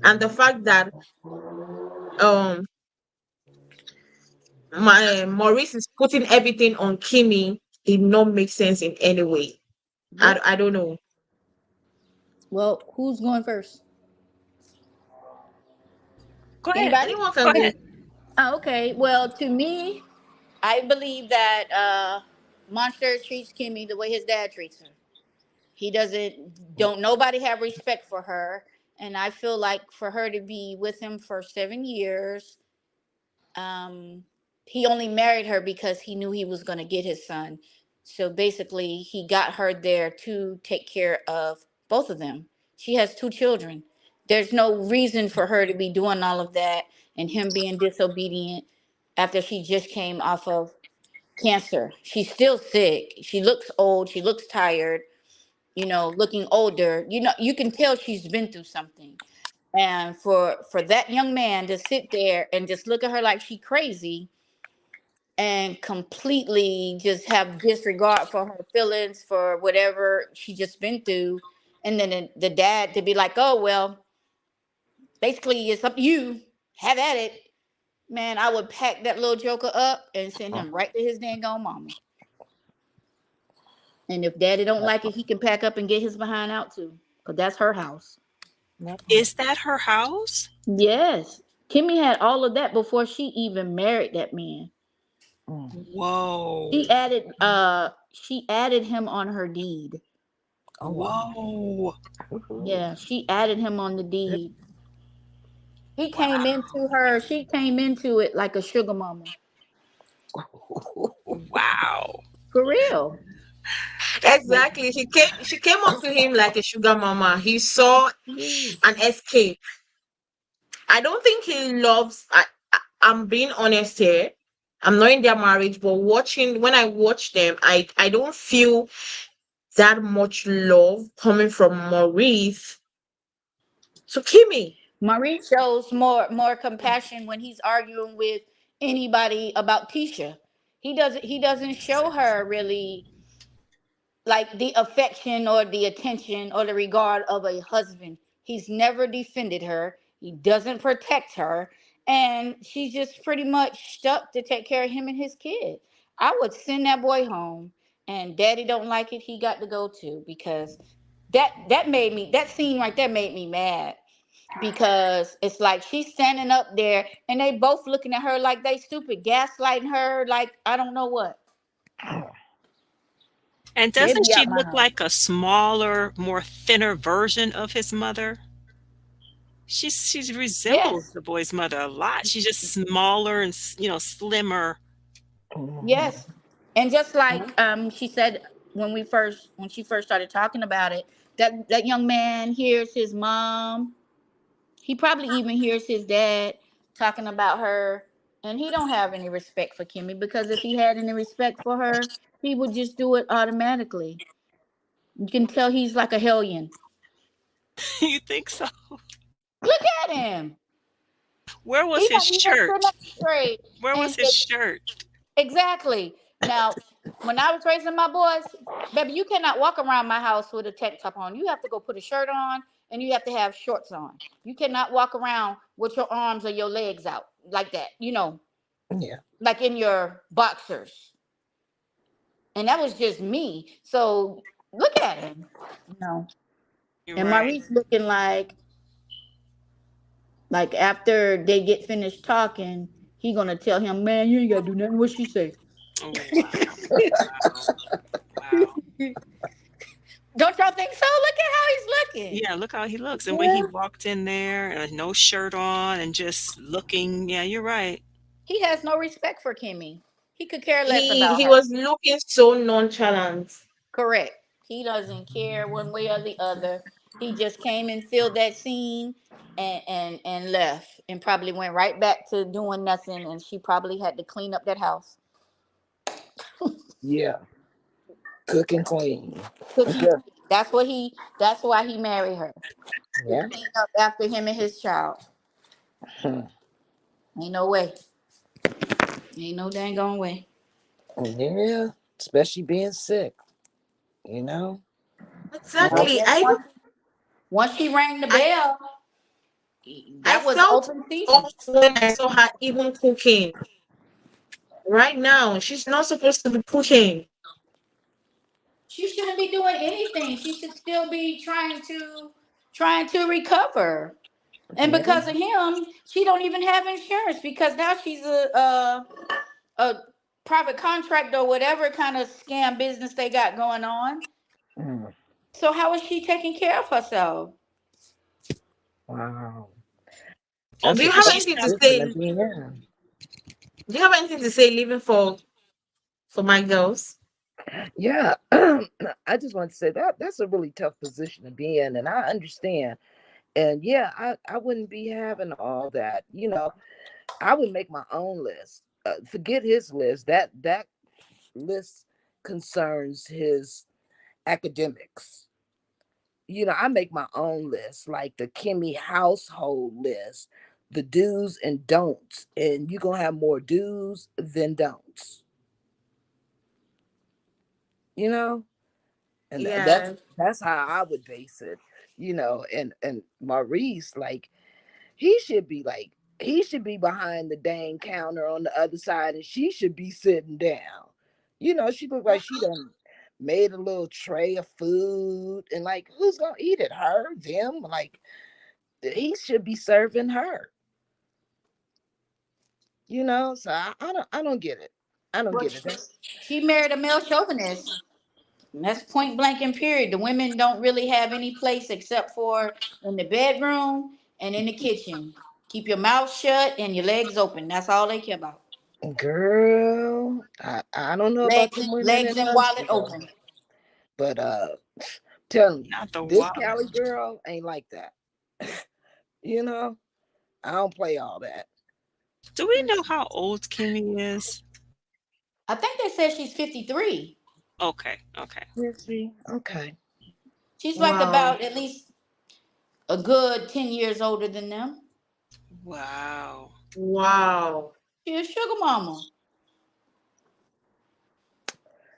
And the fact that um my Maurice is putting everything on Kimmy did not make sense in any way. Yep. I don't know. Well, who's going first? Go ahead. Anybody? Anyone Go can go. ahead. Oh, okay. Well, to me, I believe that Monster treats Kimmy the way his dad treats her. He doesn't. Don't nobody have respect for her, and I feel like for her to be with him for 7 years, um, he only married her because he knew he was going to get his son. So basically, he got her there to take care of both of them. She has two children. There's no reason for her to be doing all of that and him being disobedient after she just came off of cancer. She's still sick. She looks old. She looks tired, looking older. You can tell she's been through something. And for that young man to sit there and just look at her like she crazy and completely just have disregard for her feelings for whatever she just been through, and then the dad to be like, "Oh well, basically it's up to you. Have at it." Man, I would pack that little joker up and send him right to his dang on mama. And if daddy don't like it, he can pack up and get his behind out too. Cause that's her house. Is that her house? Yes. Kimmy had all of that before she even married that man. Whoa. She added him on her deed. Whoa. Yeah, she added him on the deed. She came into it like a sugar mama. Wow. For real. Exactly. She came up to him like a sugar mama. He saw an escape. I don't think he loves. I'm being honest here. I'm not in their marriage, but when I watch them, I don't feel that much love coming from Maurice to Kimmy. Maurice shows more compassion when he's arguing with anybody about Tisha. He doesn't show her really like the affection or the attention or the regard of a husband. He's never defended her. He doesn't protect her, and she's just pretty much stuck to take care of him and his kid. I would send that boy home, and Daddy don't like it. He got to go too because that scene right there made me mad because it's like she's standing up there and they both looking at her like they stupid, gaslighting her like I don't know what. And They'd doesn't be she out my look house. like a smaller, more thinner version of his mother? She resembles Yes. the boy's mother a lot. She's just smaller and slimmer. Mhm. Yes. And just like she said when she first started talking about it, that young man hears his mom. He probably even hears his dad talking about her, and he don't have any respect for Kimmy because if he had any respect for her, he would just do it automatically. You can tell he's like a hellion. You think so? Look at him. Where was He his don't even sit shirt? up straight. Where was And his shirt? exactly. Now, when I was raising my boys, baby, you cannot walk around my house with a tank top on. You have to go put a shirt on and you have to have shorts on. You cannot walk around with your arms or your legs out like that, Yeah. like in your boxers. And that was just me. So look at him. No. You're And right. Maurice looking like after they get finished talking, he gonna tell him, man, you ain't gotta do nothing what she say. Oh, wow. Wow. Wow. Don't y'all think so? Look at how he's looking. Yeah, look how he looks. And when he Yeah. walked in there, no shirt on and just looking, yeah, you're right. He has no respect for Kimmy. He could care less He about her. was looking so nonchalant. Correct. He doesn't care one way or the other. He just came and filled that scene and left and probably went right back to doing nothing and she probably had to clean up that house. Yeah. Cook and clean. Cooking. Yeah. That's why he married her. To Yeah. clean up after him and his child. Hmm. Ain't no way. Ain't no dang gone way. Yeah. Especially being sick, you know? Now Exactly. then once she rang the I bell, I that was felt open season. off when I saw her even cooking. Right now, she's not supposed to be cooking. She shouldn't be doing anything. She should still be trying to recover. And Yeah. because of him, she don't even have insurance because now she's a private contractor or whatever kind of scam business they got going on. Mm. So how is she taking care of herself? Wow. Oh, That's Do a you because have tough she's anything to not. position to say? be in. Do you have anything to say leaving for my girls? Yeah. I just want to say that's a really tough position to be in. And I understand. And yeah, I wouldn't be having all that. I would make my own list. Forget his list. That list concerns his academics. I make my own list, like the Kimmy household list, the do's and don'ts, and you're gonna have more do's than don'ts. You know, and that's Yeah. that's how I would base it. And Maurice, like he should be behind the dang counter on the other side, and she should be sitting down. She looked like she done made a little tray of food, and like who's gonna eat it? Her, them, like he should be serving her. So I don't get it. I don't But get it. That's she married a male chauvinist. And that's point blank and period. The women don't really have any place except for in the bedroom and in the kitchen. Keep your mouth shut and your legs open. That's all they care about. girl. I don't know about Legs them and women legs in and wallet Huntsville, open. but telling you, Not the this wallet. Cali girl ain't like that. you know, I don't play all that. Do we know how old Kimmy is? I think they said she's 53. Okay, okay. Let's see. Okay. She's like Wow. about at least a good 10 years older than them. Wow. Wow. She a sugar mama.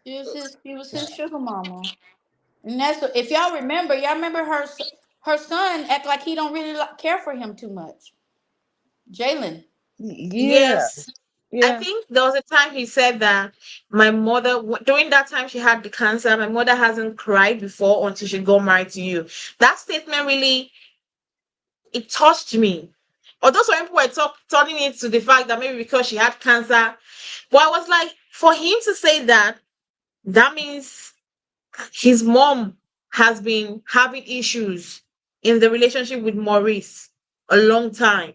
She was his sugar mama. And that's what, if y'all remember her son act like he don't really care for him too much. Jalen. Yeah, Yes. I yeah, think there was a time he said that my mother, during that time she had the cancer, my mother hasn't cried before until she got married to you. That statement really, it touched me. Although some people were turning it to the fact that maybe because she had cancer, but I was like, for him to say that, that means his mom has been having issues in the relationship with Maurice a long time.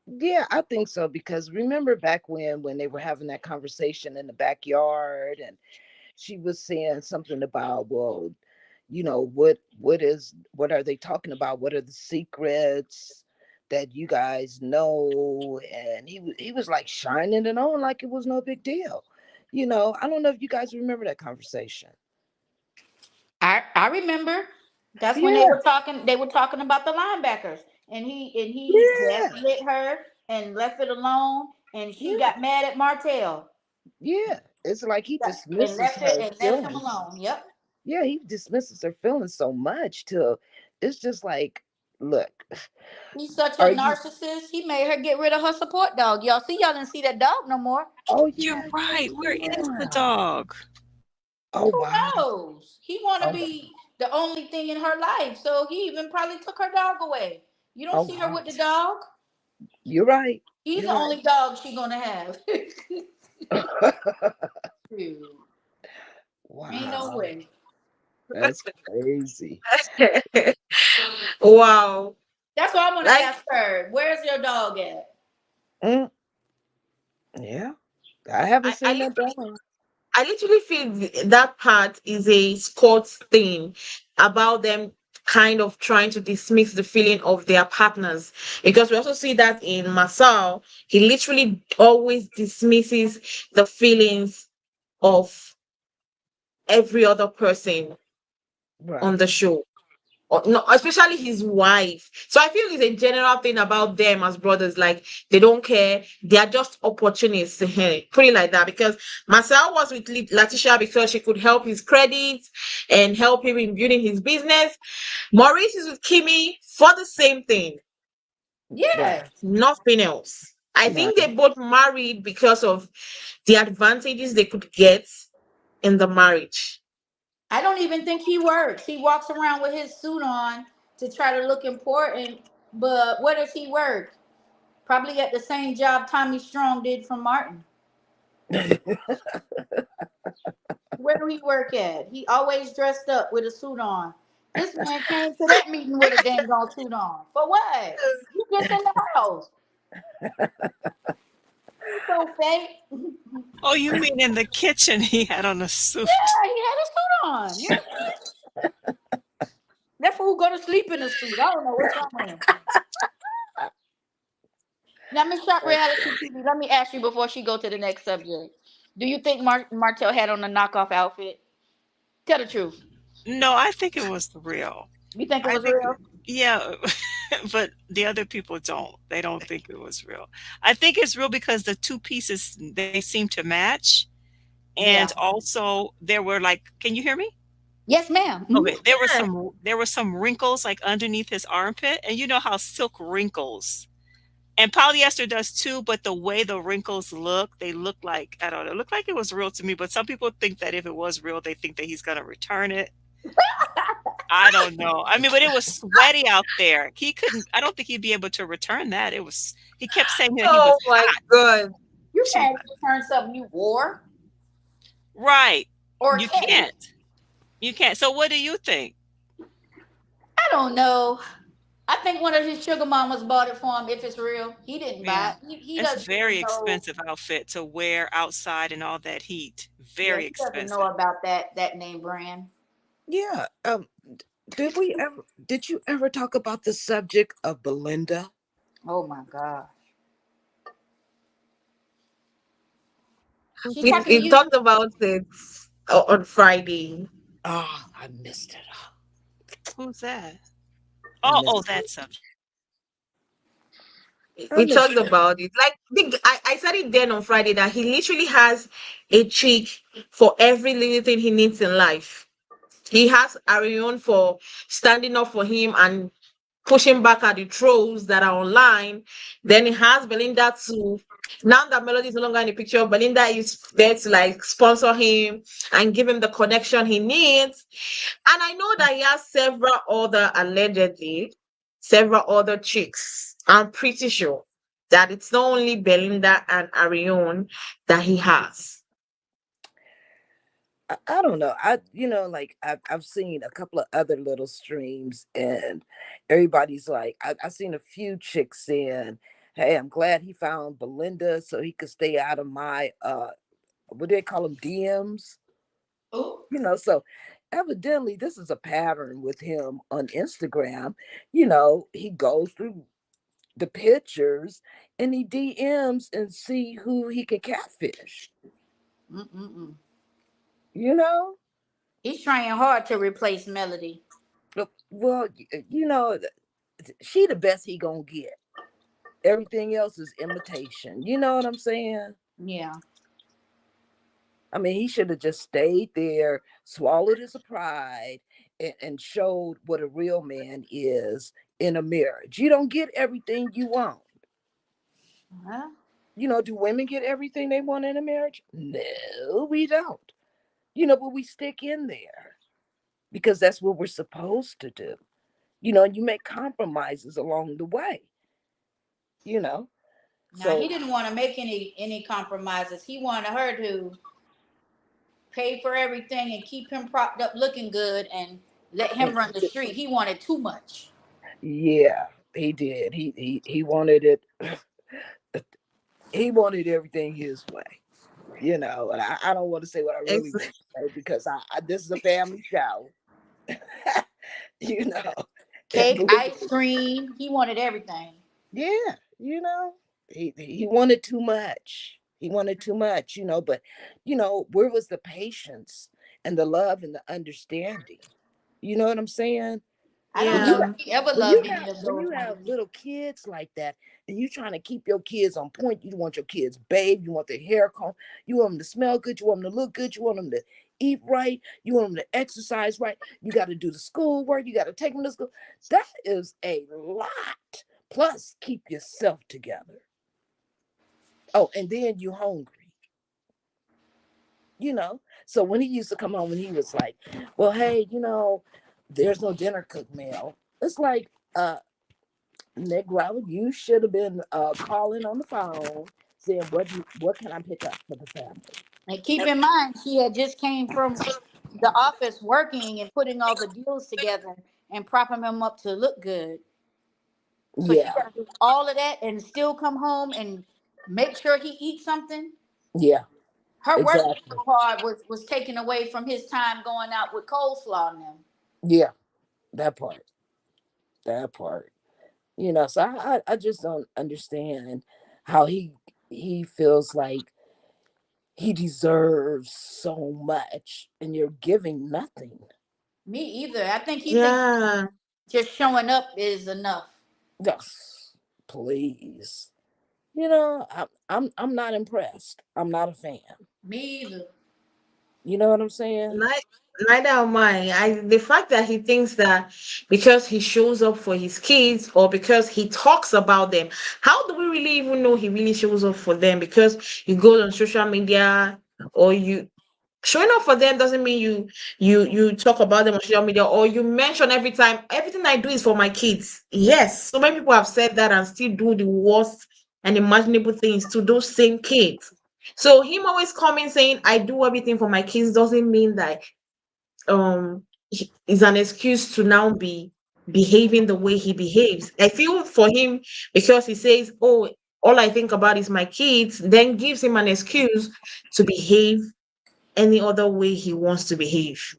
yeah. I think so because remember back when they were having that conversation in the backyard, and she was saying something about, well, what are they talking about? What are the secrets that you guys know? And he was like shining it on like it was no big deal. I don't know if you guys remember that conversation. I remember. That's when Yeah, they were talking about the linebackers. And he yeah, gaslit her and left it alone, and she yeah, got mad at Martell. yeah. It's like he And dismisses left it her and left him feelings. alone. Yep. Yeah, he dismisses her feelings so much till it's just like, look, He's such a are you? narcissist. He made her get rid of her support dog. Y'all didn't see that dog no more. Oh You're yeah, yeah, right. Where is the yeah. dog? Oh Who wow. knows? He want to Oh, be the only thing in her life, so he even probably took her dog away. You don't oh see her wow. with the dog. You're right. He's You're the right. only dog she gonna have. Dude, ain't no Wow. way. That's crazy. Wow. That's why I want to Like, ask her. Where's your dog at? Mm, yeah. I haven't I, I seen that literally dog. I literally feel that part is a sports thing about them kind of trying to dismiss the feeling of their partners, because we also see that in Masao. He literally always dismisses the feelings of every other person on Right. the show, or no, especially his wife. So I feel it's a general thing about them as brothers. Like, they don't care. They are just opportunists. Put it like that. Because Marcel was with Latisha because she could help his credit and help him in building his business. Maurice is with Kimmy for the same thing, Right. Yeah. nothing else. I Right. think they both married because of the advantages they could get in the marriage. I don't even think he works. He walks around with his suit on to try to look important, but where does he work? Probably at the same job Tommy Strong did for Martin. Where do he work at? He always dressed up with a suit on. This man came to that meeting with a dang on suit on. For what? You just in the house. He's so fake. Oh, you mean in the kitchen he had on a suit? Yeah, he had a suit on. You know, that fool go to sleep in a suit. I don't know what's wrong with him. Now, Miss Shop Reality TV, let me ask you before she go to the next subject. Do you think Martell had on a knockoff outfit? Tell the truth. No, I think it was real. You think it I was think, real? yeah, but the other people don't. They don't think it was real. I think it's real because the two pieces they seem to match, and Yeah. also there were like, can you hear me? Yes, madam Okay, Yeah. there were some wrinkles like underneath his armpit, and you know how silk wrinkles. And polyester does too, but the way the wrinkles look, they look like, I don't know, look like it was real to me. But some people think that if it was real, they think that he's gonna return it. I don't know. I mean, but it was sweaty out there. He couldn't, I don't think he'd be able to return that. It was, he kept saying that he was Oh my hot. God. You She was can't like, return something you wore, right. or You can you? can't. You can't. So what do you think? I don't know. I think one of his sugar mamas bought it for him. If it's real, he didn't Yeah. buy it. He It's doesn't very even know. expensive outfit to wear outside in all that heat. Yeah, Very he doesn't know expensive. about that name brand. Yeah. Did you ever talk about the subject of Belinda? Oh my god. She's We, talking to we you. talked about it on Friday. Oh, I missed it. Who's that? I Oh, missed oh, that subject. We talked Understand. about it. Like I said it then on Friday that he literally has a chick for every little thing he needs in life. He has Arion for standing up for him and pushing back at the trolls that are online. Then he has Belinda too. Now that Melody is no longer in the picture, Belinda is there to like sponsor him and give him the connection he needs. And I know that he has several other, allegedly, several other chicks. I'm pretty sure that it's not only Belinda and Arion that he has. I don't know. Like I've seen a couple of other little streams, and everybody's like, I've seen a few chicks saying, "Hey, I'm glad he found Belinda so he could stay out of my what do they call them, DMs?" Oh, So evidently this is a pattern with him on Instagram. He goes through the pictures and he DMs and see who he can catfish. mm-mm-mm. You know, He's trying hard to replace Melody. well, she the best he gonna get. Everything else is imitation. You know what I'm saying? Yeah. I mean, he should have just stayed there, swallowed his pride, and showed what a real man is in a marriage. You don't get everything you want. Huh? Do women get everything they want in a marriage? No, we don't. But we stick in there because that's what we're supposed to do. And you make compromises along the way, you know. Now he So, didn't want to make any compromises. He wanted her to pay for everything and keep him propped up looking good and let him run the street. He wanted too much. yeah, he did. He wanted it. He wanted everything his way, And I don't want to say what I really Ex- want to say because this is a family show, you know. And Cake, believe ice me, cream. He wanted everything. yeah, he wanted too much. He wanted too much, But where was the patience and the love and the understanding? You know what I'm saying? I don't When know you yeah. if he ever when you loved any have of when those you have women. little kids like that, and you trying to keep your kids on point, you want your kids bathed, you want their hair combed, you want them to smell good, you want them to look good, you want them to eat right, you want them to exercise right. You got to do the school work, you got to take them to school. That is a lot. Plus, keep yourself together. Oh, and then you hungry. So when he used to come home and he was like, "Well, hey, there's no dinner cooked, Mel." It's like, Negro, you should have been calling on the phone saying what can I pick up for the family. And keep in mind, she had just came from the office working and putting all the deals together and propping him up to look good. So she Yeah, got to do all of that and still come home and make sure he eats something. yeah, Her working exactly. so hard was taken away from his time going out with coleslaw and them. Yeah, that part, that part. So I just don't understand how he feels like he deserves so much and you're giving nothing. Me either. I think he thinks Yeah. just showing up is enough. Yes, please. I'm not impressed. I'm not a fan. Me either. You know what I'm saying? Ni- Neither am I. The fact that he thinks that because he shows up for his kids or because he talks about them, how do we really even know he really shows up for them? Because you go on social media or you showing up for them doesn't mean you talk about them on social media or you mention every time everything I do is for my kids. Yes, so many people have said that and still do the worst and imaginable things to those same kids. So him always coming saying I do everything for my kids doesn't mean that is an excuse to now be behaving the way he behaves. I feel for him because he says, "Oh, all I think about is my kids," then gives him an excuse to behave any other way he wants to behave.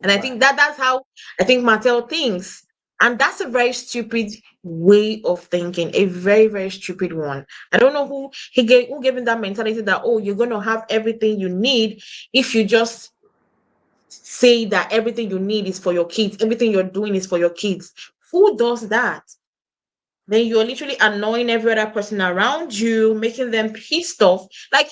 And I Right. think that's how I think Martell thinks. And that's a very stupid way of thinking, a very, very stupid one. I don't know who gave him that mentality that, oh, you're gonna have everything you need if you just say that everything you need is for your kids, everything you're doing is for your kids. Who does that? then you're literally annoying every other person around you, making them pissed off. Like,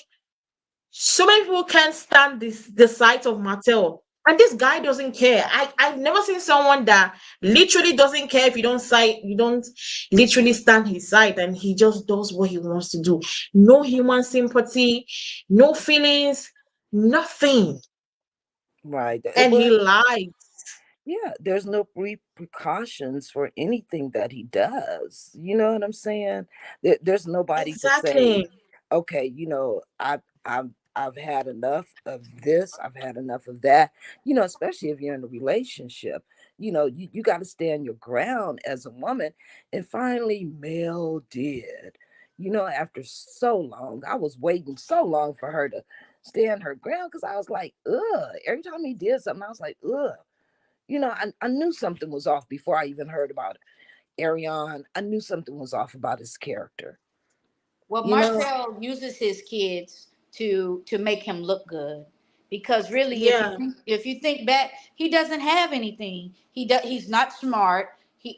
so many people can't stand the sight of Martell. And this guy doesn't care. I've never seen someone that literally doesn't care if you don't literally stand his side, and he just does what he wants to do. No human sympathy, no feelings, nothing. Right. And he Well, lies. yeah, there's no repercussions for anything that he does. You know what I'm saying? There's nobody to say, Exactly. okay, I've had enough of this, I've had enough of that. Especially if you're in a relationship, you got to stand your ground as a woman. And finally, Mel did. After so long, I was waiting so long for her to stand her ground because I was like, ugh. Every time he did something, I was like, ugh. I knew something was off before I even heard about Arion. I knew something was off about his character. Well, You know? Martell uses his kids to make him look good, because really, Yeah. if you think back, he doesn't have anything. He's not smart.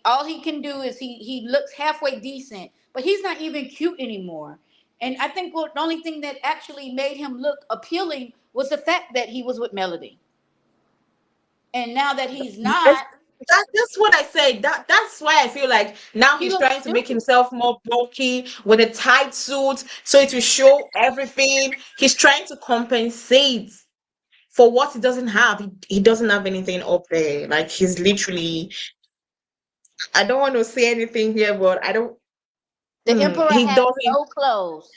All he can do is he looks halfway decent, but he's not even cute anymore. And I think the only thing that actually made him look appealing was the fact that he was with Melody. And now that he's Yes, not, that's what I said. That's why I feel like now he he's looks trying to make stupid. himself more bulky with a tight suit so it will show everything. He's trying to compensate for what he doesn't have. He doesn't have anything up there. Like, he's literally, I don't want to say anything here, but I don't The emperor he has doesn't. no clothes.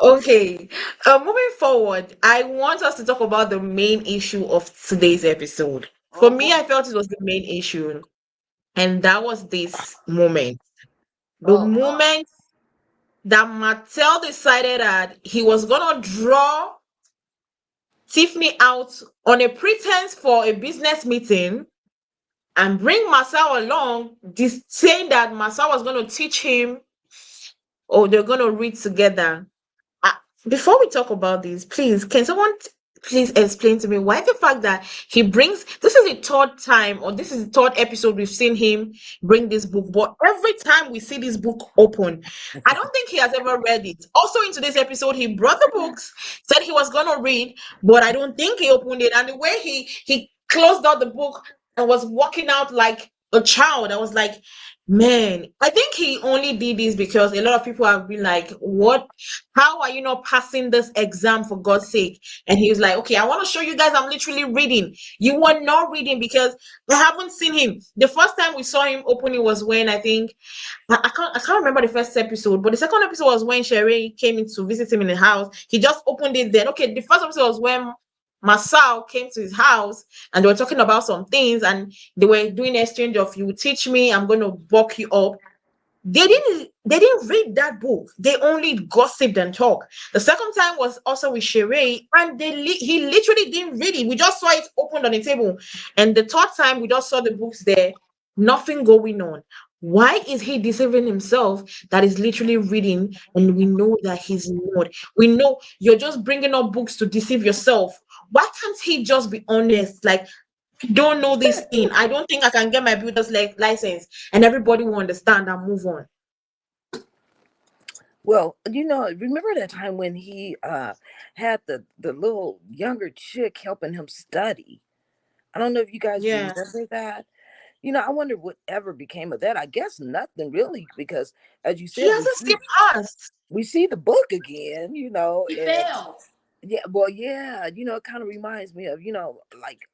Okay. Moving forward, I want us to talk about the main issue of today's episode. For Oh me, boy. I felt it was the main issue. And that was this moment. The Oh God. moment that Mattel decided that he was gonna draw Tiffany out on a pretense for a business meeting and bring Marcel along, this saying that Marcel was gonna teach him, or they're gonna read together. Uh, Before we talk about this, please, can someone please explain to me why the fact that he brings this is the third time, or this is the third episode we've seen him bring this book, but every time we see this book open, I don't think he has ever read it. Also, in today's episode, he brought the books, said he was gonna read, but I don't think he opened it. And the way he closed out the book and was walking out like a child, I was like, man, I think he only did this because a lot of people have been like, what, how are you not passing this exam, for God's sake? And he was like, okay, I want to show you guys I'm literally reading. You were not reading because I haven't seen him. The first time we saw him opening was when I think I can't remember the first episode, but the second episode was when Sheree came in to visit him in the house. He just opened it then. Okay, the first episode was when Masao came to his house and they were talking about some things, and they were doing exchange of, you teach me, I'm going to buck you up. They didn't read that book. They only gossiped and talked. The second time was also with Sheree, and he literally didn't read it. We just saw it opened on the table. And the third time we just saw the books there, nothing going on. Why is he deceiving himself that is literally reading, and we know that he's not? We know you're just bringing up books to deceive yourself. Why can't he just be honest? Like, I don't know this thing. I don't think I can get my builder's license, and everybody will understand and move on. Well, remember that time when he had the little younger chick helping him study? I don't know if you guys Yeah. remember that. I wonder whatever became of that. I guess nothing really, because as you He said, we hasn't see skipped past. we see the book again, He and failed. yeah, well, yeah, it kind of reminds me of, like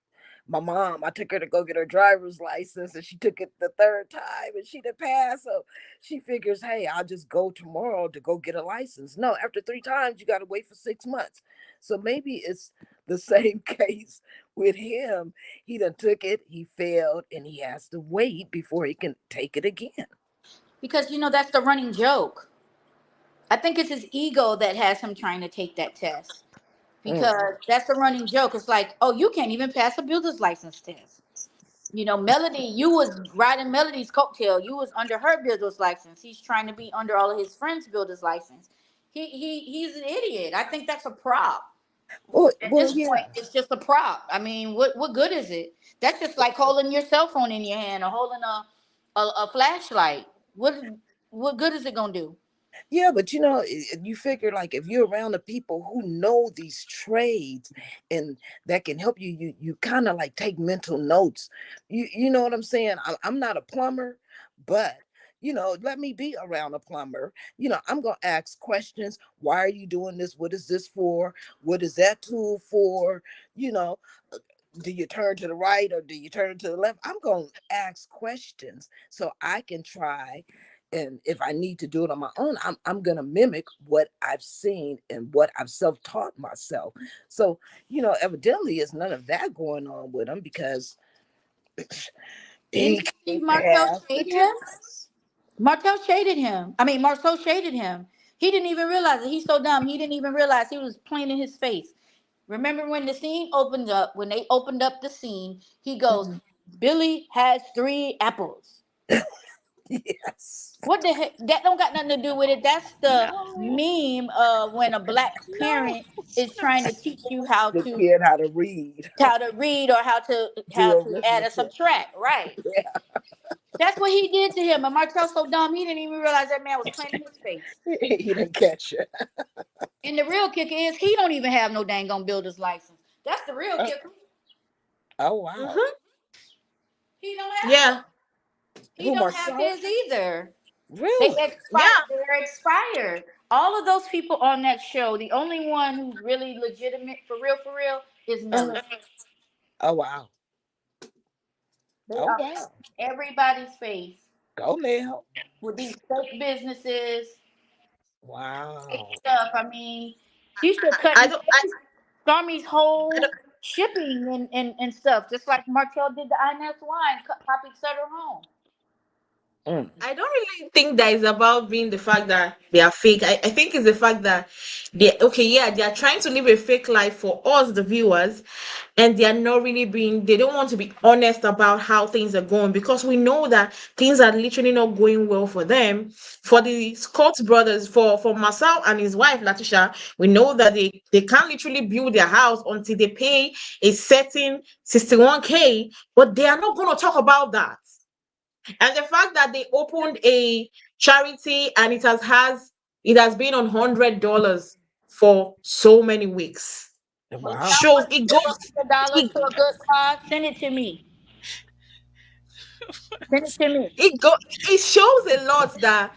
my mom. I took her to go get her driver's license, and she took it the third time and she didn't pass. So she figures, hey, I'll just go tomorrow to go get a license. No, after three times, you got to wait for 6 months. So maybe it's the same case with him. He done took it, he failed, and he has to wait before he can take it again. Because that's the running joke. I think it's his ego that has him trying to take that test. Mm. Because that's the running joke. It's like, oh, you can't even pass a builder's license test. Melody, you was riding Melody's coattail. You was under her builder's license. He's trying to be under all of his friends' builder's license. He's an idiot. I think that's a prop. At Well, this point, yeah. it's just a prop. I mean, what good is it? That's just like holding your cell phone in your hand or holding a flashlight. What good is it gonna do? Yeah, but you figure like if you're around the people who know these trades and that can help you, you kind of like take mental notes. You know what I'm saying? I'm not a plumber, but let me be around a plumber. I'm gonna ask questions. Why are you doing this? What is this for? What is that tool for? You know, do you turn to the right or do you turn to the left? I'm going to ask questions so I can try. And if I need to do it on my own, I'm going to mimic what I've seen and what I've self-taught myself. So, evidently it's none of that going on with him because Didn't he you see can't Martell pass the shade him? test. Martell shaded him. I mean, Marceau shaded him. He didn't even realize it. He's so dumb. He didn't even realize he was playing in his face. Remember when the scene opened up? When they opened up the scene, he goes, Mhm. "Billy has 3 apples." Yes. What the heck? That don't got nothing to do with it. That's the No, meme of when a black no. parent is trying to teach you how The to kid how to read, read or how do to add or arithmetic. subtract. Right. Yeah. That's what he did to him. And Martell's so dumb he didn't even realize that man was playing in his face. He didn't catch it. And the real kicker is he don't even have no dang on builder's license. That's the real Uh, kicker. oh, wow. Mm-hmm. He don't have it. Yeah. He Who, don't have Marcel? his either. They Really? expired. Yeah. They're expired. All of those people on that show, the only one who's really legitimate for real, is Melly. Uh, Oh, wow. They Oh, are wow. everybody's face Go now. with these fake businesses and Wow. stuff. I mean, she should I cut don't. Stormy's I don't. whole shipping and stuff, just like Martell did the Inez wine, copied Sutter home. Mm. I don't really think that is about being the fact that they are fake. I think it's the fact that they okay, yeah, they are trying to live a fake life for us, the viewers, and they are not really being they don't want to be honest about how things are going because we know that things are literally not going well for them. For the Scott brothers, for Marcel and his wife Latisha, we know that they can't literally build their house until they pay a certain 61K, but they are not gonna talk about that. And the fact that they opened a charity and it has been on $100 for so many weeks So Wow. y'all shows want to it give goes $100 it, to a good cause? Send it to me. Send it to me. it go it shows a lot that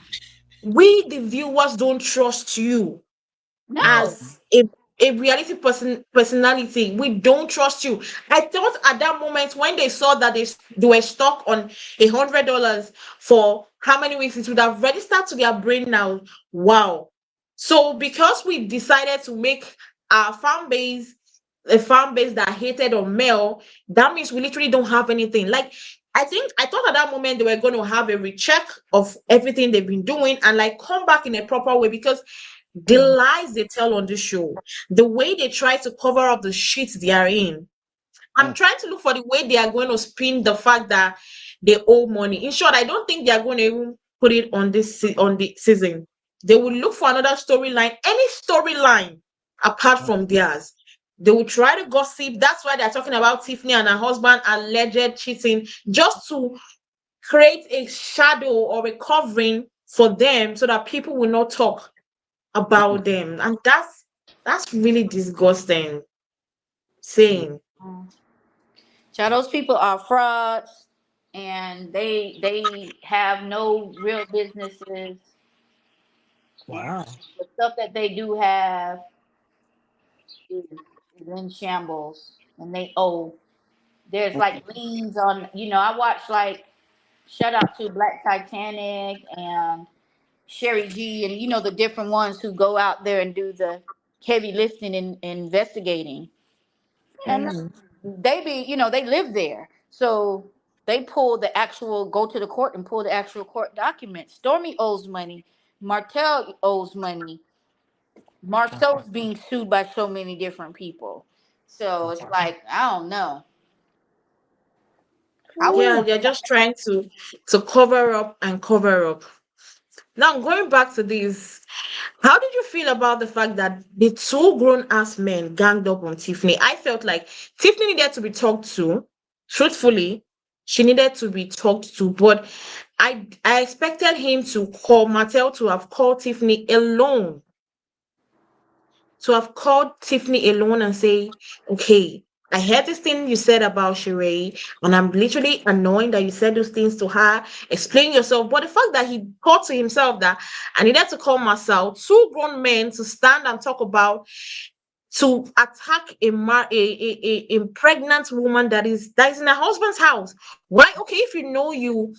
we the viewers don't trust you No. Mm. as a reality personality. We don't trust you. I thought at that moment when they saw that they were stuck on $100 for how many weeks, it would have registered to their brain now. Wow. So because we decided to make our fan base a fan base that hated on Mel, that means we literally don't have anything. Like I thought at that moment they were going to have a recheck of everything they've been doing and like come back in a proper way because the Mm. lies they tell on the show, the way they try to cover up the shit they are in. I'm Mm. trying to look for the way they are going to spin the fact that they owe money. In short, I don't think they are going to even put it on on the season. They will look for another storyline, any storyline apart from theirs. They will try to gossip. That's why they're talking about Tiffany and her husband alleged cheating, just to create a shadow or a covering for them so that people will not talk about them, and that's really disgusting Yeah. saying. Child, those people are frauds, and they have no real businesses, and Wow. the stuff that they do have is, is in shambles, and they owe. There's like liens on. I watch like shout out to Black Titanic and Sherry G, and the different ones who go out there and do the heavy lifting and investigating. And Mm. they they live there. So they go to the court and pull the actual court documents. Stormy owes money. Martell owes money. Marceau's being sued by so many different people. So it's like, I don't know. I would Yeah, Ooh. tell they're just trying to cover up and cover up. Now, going back to this, how did you feel about the fact that the two grown ass men ganged up on Tiffany? I felt like Tiffany needed to be talked to. Truthfully, she needed to be talked to, but I expected him to call Martell to have called Tiffany alone, to have called Tiffany alone and say, okay, I heard this thing you said about Sheree, and I'm literally annoyed that you said those things to her. Explain yourself. But the fact that he thought to himself that I needed to call myself two grown men to stand and talk about, to attack a pregnant woman that is in her husband's house. Why? Okay, if you know you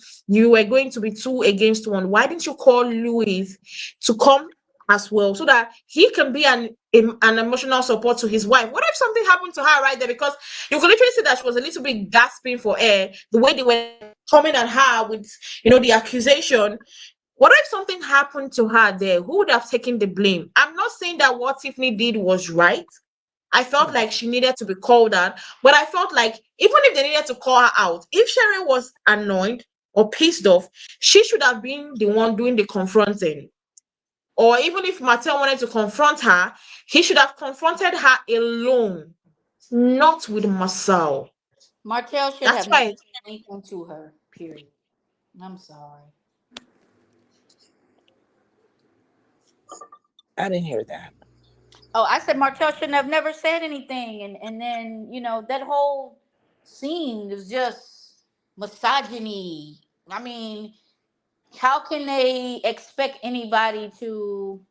were going to be two against one, why didn't you call Louis to come as well, so that he can be an emotional support to his wife? What if something happened to her right there? Because you could literally see that she was a little bit gasping for air, the way they were coming at her with the accusation. What if something happened to her there? Who would have taken the blame? I'm not saying that what Tiffany did was right. I felt like she needed to be called out, but I felt like even if they needed to call her out, if Sherry was annoyed or pissed off, she should have been the one doing the confronting. Or even if Martell wanted to confront her, he should have confronted her alone, not with Marcel. Martell should That's have never why. said anything to her. Period. I'm sorry. I didn't hear that. Oh, I said Martell shouldn't have never said anything, and then that whole scene was just misogyny. I mean, how can they expect anybody to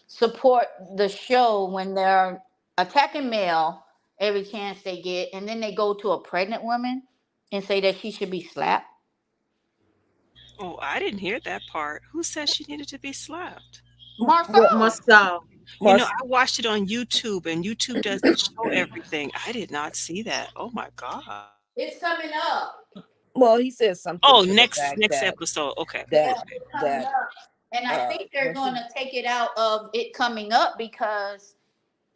support the show when they're attacking male every chance they get, and then they go to a pregnant woman and say that she should be slapped? Oh, I didn't hear that part. Who said she needed to be slapped? Well, Marcel, Marcel. Mars, I watched it on YouTube, and YouTube doesn't show everything. I did not see that. Oh my God. it's coming up. well, he said something Oh, to the next fact next that episode. Okay. Yeah, that Okay. it's coming that up. And I think they're when going she to take it out of it coming up because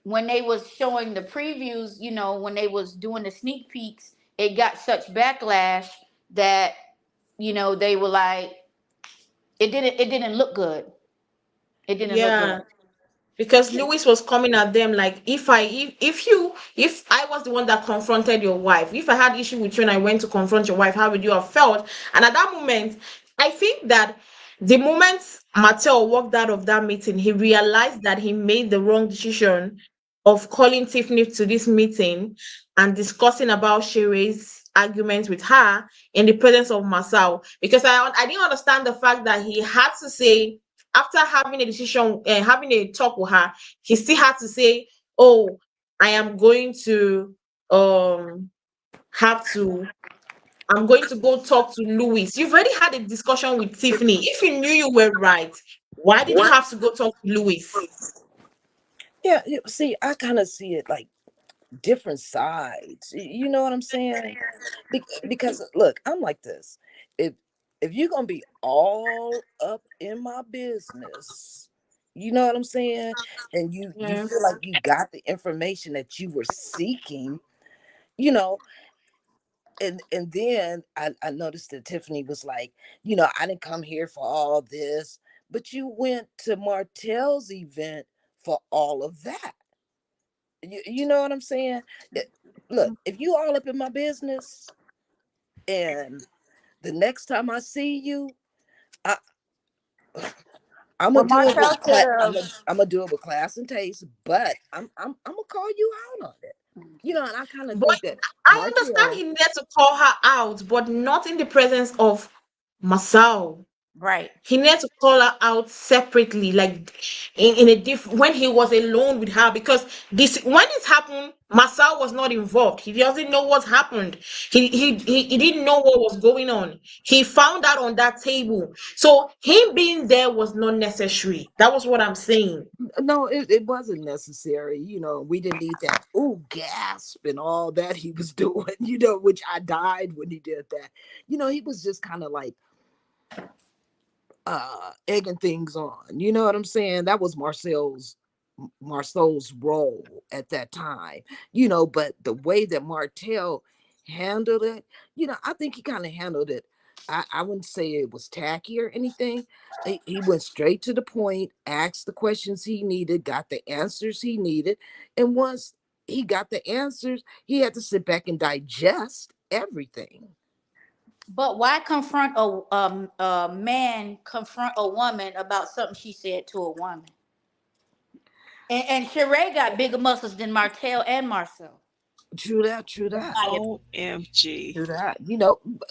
when they was showing the previews, when they was doing the sneak peeks, it got such backlash that they were like, it didn't look good. It didn't look good. Yeah. Because Lewis was coming at them like, if I was the one that confronted your wife, if I had issue with you and I went to confront your wife, how would you have felt? And at that moment, I think that the moment Mattel walked out of that meeting, he realized that he made the wrong decision of calling Tiffany to this meeting and discussing about Sheree's argument with her in the presence of Marcel. Because I didn't understand the fact that he had to say, after having a decision, having a talk with her, he still had to say, "Oh, I am going to have to. I'm going to go talk to Louis." You've already had a discussion with Tiffany. If you knew you were right, why did you have to go talk to Louis? yeah, see, I kind of see it like different sides. You know what I'm saying? Because look, I'm like this. If if you're gonna be all up in my business, you know what I'm saying, and you Yeah. feel like you got the information that you were seeking, you know, and then I noticed that Tiffany was like, I didn't come here for all this, but you went to Martell's event for all of that. You know what I'm saying? Look, if you all up in my business and the next time I see you, I I'm But gonna do it Marcel with should I'm have. gonna, I'm gonna do it with class and taste, but I'm gonna call you out on it. And I kind of But think that I understand Martell, he needed to call her out, but not in the presence of Masao. Right. He needed to call her out separately, like in a different, when he was alone with her, because this when it happened, Masao was not involved. He doesn't know what happened. He didn't know what was going on. He found out on that table. So him being there was not necessary. That was what I'm saying. no, it wasn't necessary. We didn't need that. Ooh, gasp and all that he was doing. Which I died when he did that. He was just kind of like egging things on. You know what I'm saying? That was Marcel's role at that time. But the way that Martell handled it, I think he kind of handled it I wouldn't say it was tacky or anything. He went straight to the point, asked the questions he needed, got the answers he needed. And once he got the answers, he had to sit back and digest everything. But why confront a man confront a woman about something she said to a woman? And Sheree got bigger muscles than Martell and Marcel. True that, true In that. my OMG. True that.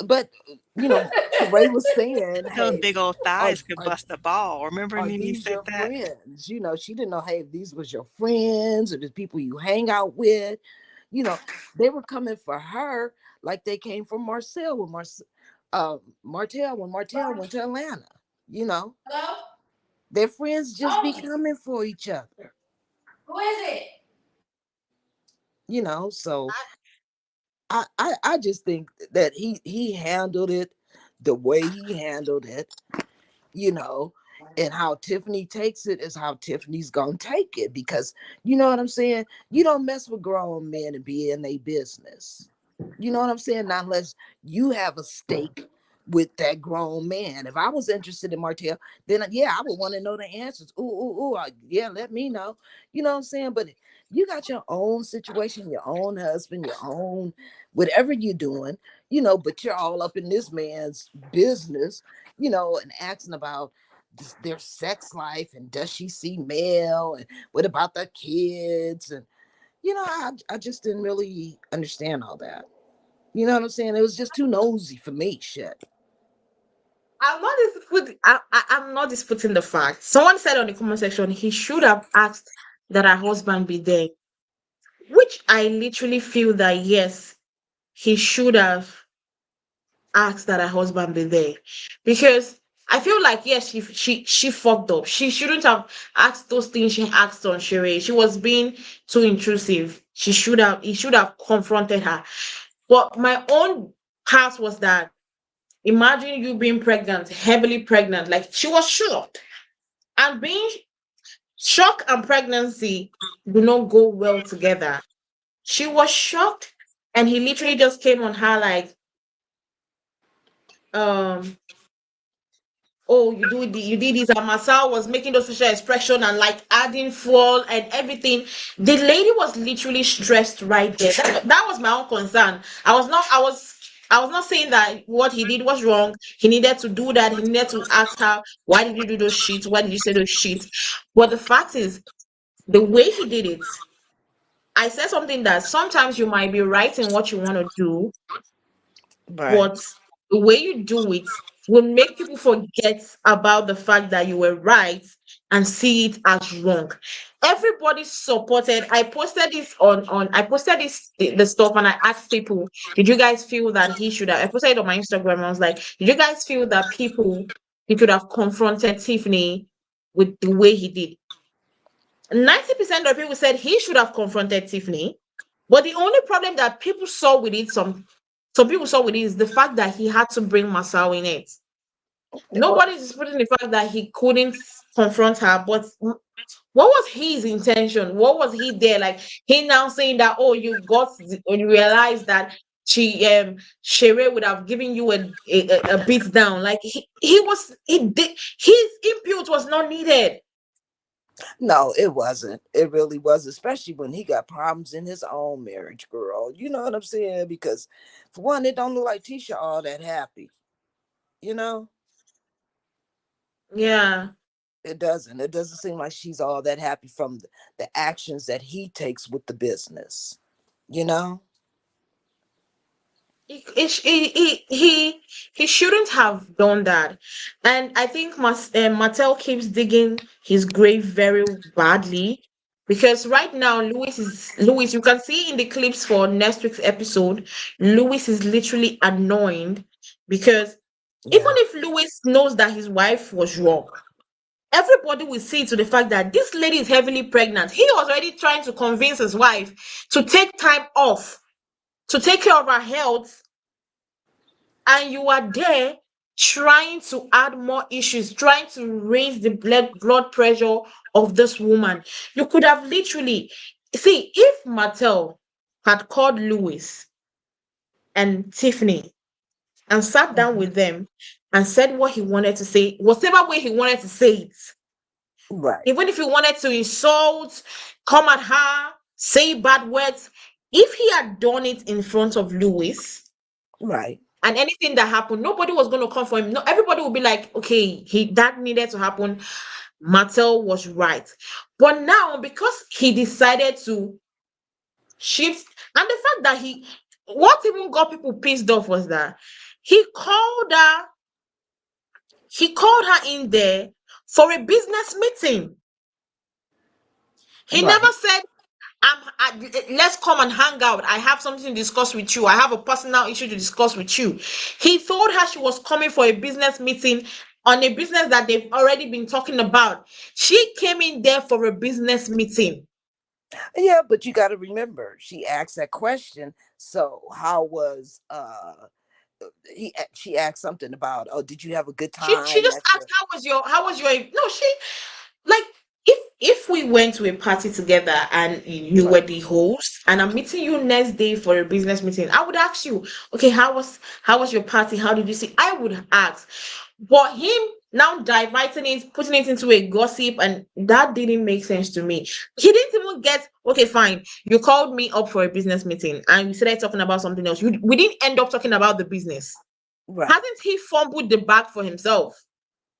But Sheree was saying, Those hey, big old are thighs could are bust a ball. Remember are Nene these said your that? friends? She didn't know, hey, if these was your friends or the people you hang out with. You know, they were coming for her like they came for Marcel Martell when Martell went to Atlanta. You know, Hello? their friends just be Stormi, coming for each other. who is it? So I just think that he handled it the way he handled it, you know, and how Tiffany takes it is how Tiffany's gonna take it, because you know what I'm saying? You don't mess with grown men and be in their business. You know what I'm saying? Not unless you have a stake with that grown man. If I was interested in Martell, then yeah, I would want to know the answers. Yeah, let me know. You know what I'm saying? But you got your own situation, your own husband, your own whatever you're doing, but you're all up in this man's business, and asking about their sex life and does she see male and what about the kids, and I just didn't really understand all that. You know what I'm saying? It was just too nosy for me. Shit. I'm not disputing the fact. Someone said on the comment section he should have asked that her husband be there, which I literally feel that yes, he should have asked that her husband be there, because I feel like yes, she fucked up. She shouldn't have asked those things she asked on Sheree. She was being too intrusive. He should have confronted her. But my own part was that imagine you being pregnant, heavily pregnant, like she was shocked. And being shock and pregnancy do not go well together. She was shocked, and he literally just came on her like, um, oh, you did this. And Masao was making those facial expression and like adding fuel and everything. The lady was literally stressed right there. That was my own concern. I was not saying that what he did was wrong. He needed to do that. He needed to ask her, why did you do those shit? Why did you say those shit? But the fact is, the way he did it, I said something that sometimes you might be right in what you want to do, Right. but the way you do it will make people forget about the fact that you were right and see it as wrong. Everybody supported. I posted this the stuff, and I asked people, did you guys feel that he should have? I posted it on my Instagram. I was like, did you guys feel that he could have confronted Tiffany with the way he did? 90% of people said he should have confronted Tiffany. But the only problem that people saw with it, some people saw with it, is the fact that he had to bring Masao in it. Well, Nobody's disputing the fact that he couldn't confront her, but what was his intention? What was he there? Like he now saying that, oh, when you realize that Sheree would have given you a beat down. Like he did, his input was not needed. no, it wasn't. It really was, especially when he got problems in his own marriage, girl. You know what I'm saying? Because for one, it don't look like Tisha all that happy. You know, Yeah. it doesn't. It doesn't seem like she's all that happy from the actions that he takes with the business. You know? He shouldn't have done that, and I think Mattel keeps digging his grave very badly, because right now Louis. You can see in the clips for next week's episode, Louis is literally annoyed because even Yeah. if Louis knows that his wife was wrong, everybody will see to the fact that this lady is heavily pregnant. He was already trying to convince his wife to take time off to take care of her health, and you are there trying to add more issues, trying to raise the blood pressure of this woman. You could have literally see if Martell had called Louis and Tiffany and sat down Mhm. with them and said what he wanted to say, whatever way he wanted to say it. Right. Even if he wanted to insult, come at her, say bad words, if he had done it in front of Louis, Right. and anything that happened, nobody was going to come for him. No, everybody would be like, okay, that needed to happen. Martell was right. But now, because he decided to shift, and the fact that what even got people pissed off was that he called her, he called her in there for a business meeting. He never Right. said, let's come and hang out. I have something to discuss with you. I have a personal issue to discuss with you. He told her she was coming for a business meeting on a business that they've already been talking about. She came in there for a business meeting. Yeah, but you got to remember, she asked that question. So how was she asked something about, oh, did you have a good She time just at asked your how was your no, she like, if we went to a party together and you were right, the host and I'm meeting you next day for a business meeting, I would ask you, okay, how was your party? How did you see? I would ask. But him now diverting it, putting it into a gossip, and that didn't make sense to me. He didn't even get, okay, fine. You called me up for a business meeting and we started talking about something else. We didn't end up talking about the business. right. Hasn't he fumbled the bag for himself?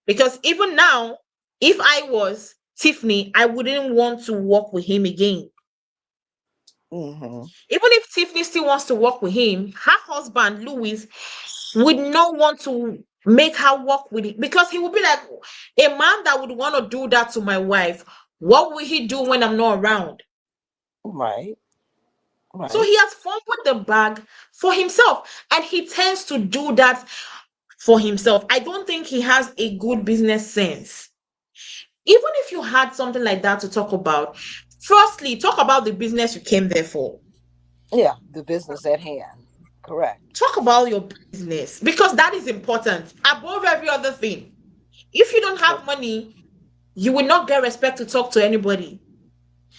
Because even now, if I was Tiffany, I wouldn't want to work with him again. Mm-hmm. Even if Tiffany still wants to work with him, her husband, Louis, would not want to make her work with it because he would be like, a man that would want to do that to my wife, what will he do when I'm not around? Right, So right. he has fumbled the bag for himself and he tends to do that for himself. I don't think he has a good business sense. Even if you had something like that to talk about, firstly, talk about the business you came there for. Yeah, the business at hand. Correct. Talk about your business because that is important above every other thing. If you don't True. have money, you will not get respect to talk to anybody.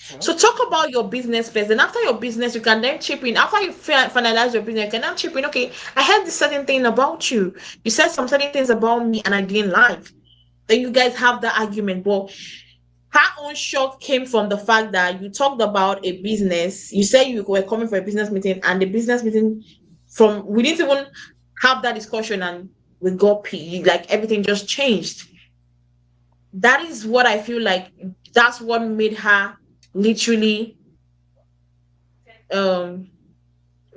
True. So talk about your business first. And after your business, you can then chip in. After you finalize your business, you can now chip in. Okay, I heard this certain thing about you. You said some certain things about me and I didn't like. Then you guys have that argument. But her own shock came from the fact that you talked about a business. You said you were coming for a business meeting, and the business meeting, from we didn't even have that discussion, and we got like everything just changed. That is what I feel like. That's what made her literally um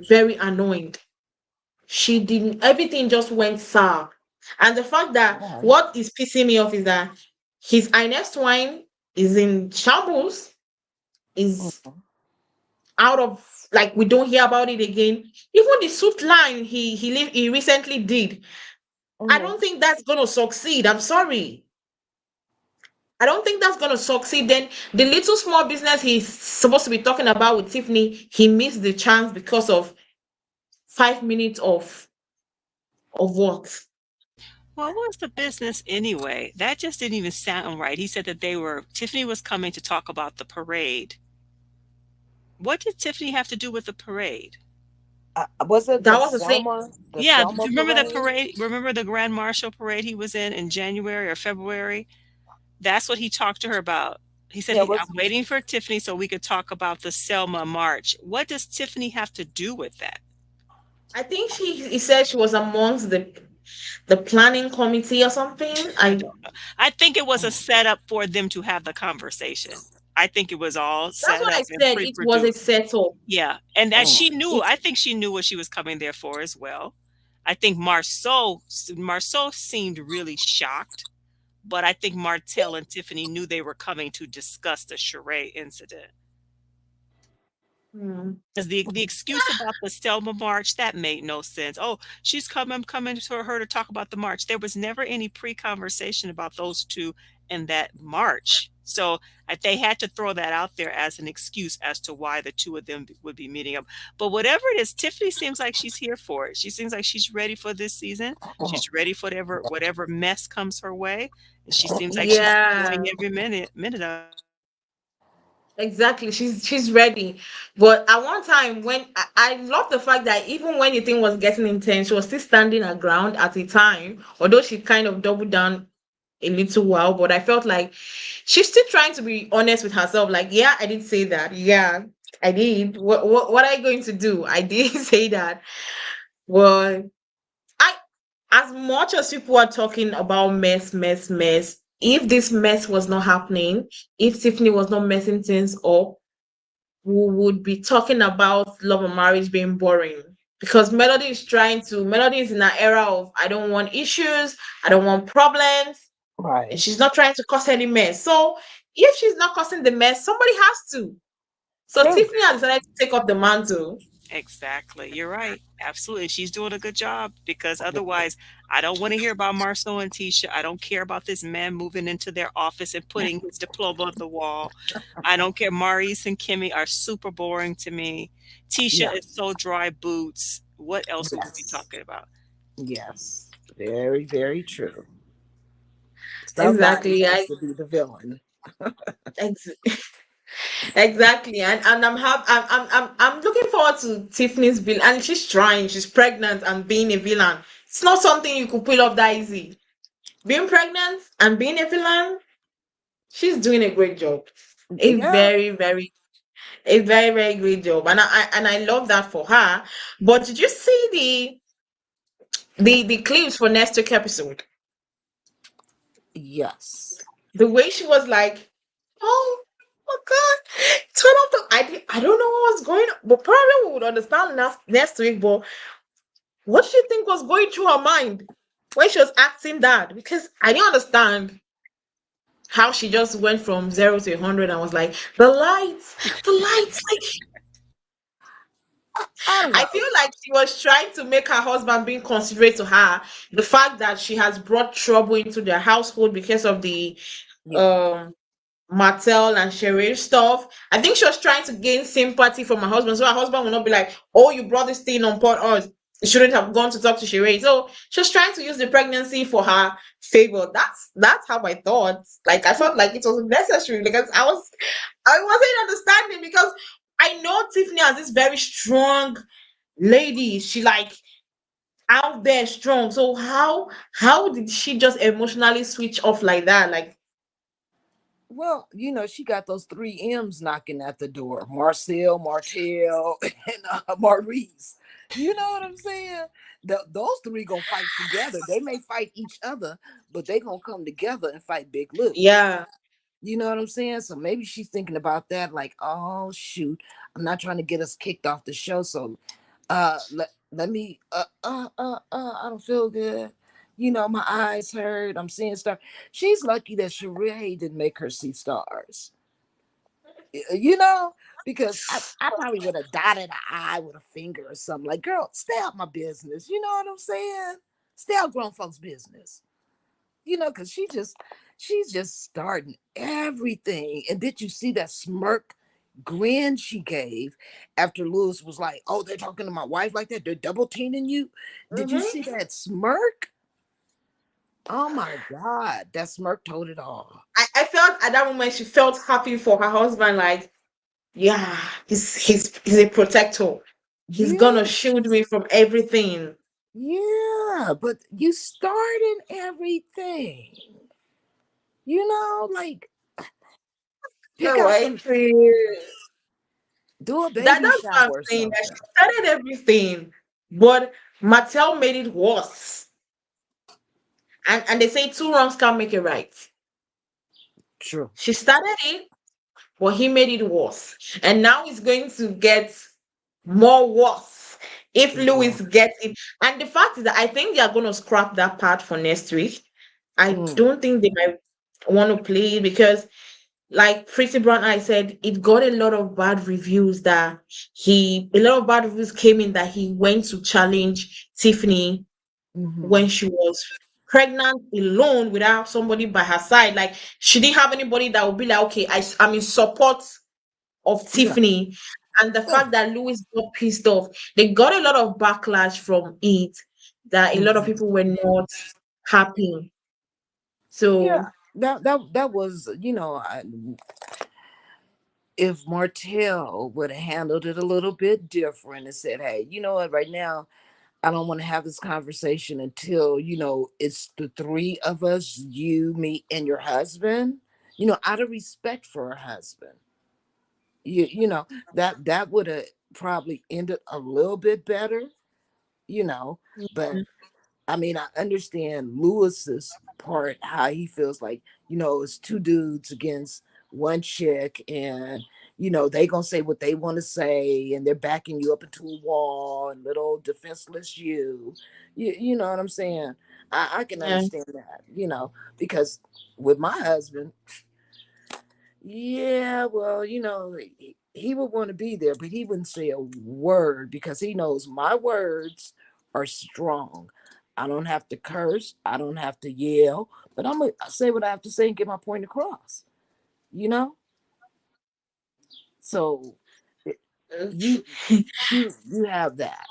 very annoying. She didn't. Everything just went sour, and the fact that Right. what is pissing me off is that his next wine is in shambles. Is Mhm. out of, like, we don't hear about it again. Even the suit line he recently did, I Mhm. don't think that's gonna succeed. I'm sorry. I don't think that's gonna succeed. Then the little small business he's supposed to be talking about with Tiffany, he missed the chance because of 5 minutes of what? What was the business anyway? That just didn't even sound right. He said that Tiffany was coming to talk about the parade. What did Tiffany have to do with the parade? Was it That was the same. The Yeah, do Selma you remember the parade? parade? Remember the Grand Marshal parade he was in January or February? That's what he talked to her about. He said, Yeah, "Hey, was I'm waiting for Tiffany so we could talk about the Selma March." What does Tiffany have to do with that? I think he said she was amongst the planning committee or something. I I don't know. I think it was a mm, setup for them to have the conversation. I think it was all That's set what I up and said. It was a pre-produced. setup. Yeah, and that mm, she knew. It's I think she knew what she was coming there for as well. I think Marceau seemed really shocked, but I think Martell and Tiffany knew they were coming to discuss the Sheree incident. hmm. Because the excuse about the Selma March, that made no sense. Oh, I'm coming to her to talk about the march. There was never any pre-conversation about those two in that march. So they had to throw that out there as an excuse as to why the two of them would be meeting up. But whatever it is, Tiffany seems like she's here for it. She seems like she's ready for this season. mm. She's ready for whatever mess comes her way. And she seems like she's Yeah. enjoying every minute of it. Exactly. She's ready. But at one time when I love the fact that even when the thing was getting intense, she was still standing her ground at the time. Although she kind of doubled down a little while, but I felt like she's still trying to be honest with herself. Like, yeah, I did say that. Yeah, I did. What are you going to do? I did say that. Well, I as much as people are talking about mess, if this mess was not happening, if Tiffany was not messing things up, we would be talking about love and marriage being boring. Because Melody is in an era of I don't want issues, I don't want problems, and Right. she's not trying to cause any mess. So if she's not causing the mess, somebody has to. So True. Tiffany has decided to take up the mantle. Exactly. You're right. Absolutely. She's doing a good job because otherwise, I don't want to hear about Marcel and Tisha. I don't care about this man moving into their office and putting his diploma on the wall. I don't care. Maurice and Kimmy are super boring to me. Tisha Yeah. is so dry boots. What else would we be Yes. talking about? Yes. Very, very true. Somebody Exactly. has to be the villain. Ex- exactly. And I'm looking forward to Tiffany's bill. And she's trying. She's pregnant and being a villain. It's not something you could pull off that easy. Being pregnant and being a villain, she's doing a great job. A Yeah. very, very a very, very great job. And I love that for her. But did you see the clips for next week episode? Yes. The way she was like, "Oh my god, turn off the I don't know what was going on, but probably we would understand next week. But what did you think was going through her mind when she was acting that? Because I didn't understand how she just went from 0 to 100 and was like, the lights. Like, I don't I know. feel like she was trying to make her husband being considerate to her. The fact that she has brought trouble into their household because of the Yeah. um Martell and Sheree stuff. I think she was trying to gain sympathy from her husband, so her husband will not be like, "Oh, you brought this thing upon us. You shouldn't have gone to talk to Sheree." So she was trying to use the pregnancy for her favor. That's how I thought. Like I Well, felt like it was necessary because I wasn't understanding because I know Tiffany has this very strong lady. She like out there strong. So how did she just emotionally switch off like that? Like, she got those three M's knocking at the door: Marcel, Martell, and Maurice. You know what I'm saying? Those three gonna fight together. They may fight each other, but they gonna come together and fight Big Lou. yeah. You know what I'm saying? So maybe she's thinking about that, like, oh shoot, I'm not trying to get us kicked off the show. So let me I don't feel good. My eyes hurt. I'm seeing stuff. She's lucky that Sheree didn't make her see stars. You know, because I probably would have dotted an eye with a finger or something. Like, girl, stay out my business. You know what I'm saying? Stay out grown folks' business. Because she's just starting everything. And did you see that smirk grin she gave after Lewis was like, "Oh, they're talking to my wife like that? They're double teaming you?" Did you see Mm-hmm. that smirk? Oh my God, that smirk told it all. I felt at that moment she felt happy for her husband, like, yeah, he's a protector. He's Yeah, gonna shield me from everything. yeah, but you starting everything. Like, pick Oh, out I some, feel do a that baby that's what shower I'm or saying. That something. she started everything, but Mattel made it worse. And they say two wrongs can't make it right. True. She started it, but he made it worse. And now it's going to get more worse if Yeah. Lewis gets it. And the fact is that I think they are going to scrap that part for next week. I Mm, don't think they might want to play it because, like Pretty Brown I said, it got a lot of bad reviews a lot of bad reviews came in that he went to challenge Tiffany mm-hmm. when she was pregnant alone without somebody by her side. Like she didn't have anybody that would be like, okay, I'm in support of Yeah. Tiffany. And the Yeah. fact that Louis got pissed off, they got a lot of backlash from it that a lot of Mhm. people were not happy. Yeah, So that was, if Martell would have handled it a little bit different and said, hey, you know what, right now, I don't want to have this conversation until, it's the three of us, you, me, and your husband, out of respect for her husband. That would have probably ended a little bit better, you know, but I mean, I understand Lewis's part, how he feels like, it's two dudes against one chick, and they gonna say what they want to say, and they're backing you up into a wall, and little defenseless you. You know what I'm saying? I can Yeah. understand that, because with my husband, yeah, well, he would want to be there, but he wouldn't say a word because he knows my words are strong. I don't have to curse. I don't have to yell, but I'm gonna say what I have to say and get my point across. You know, so it- you you have that.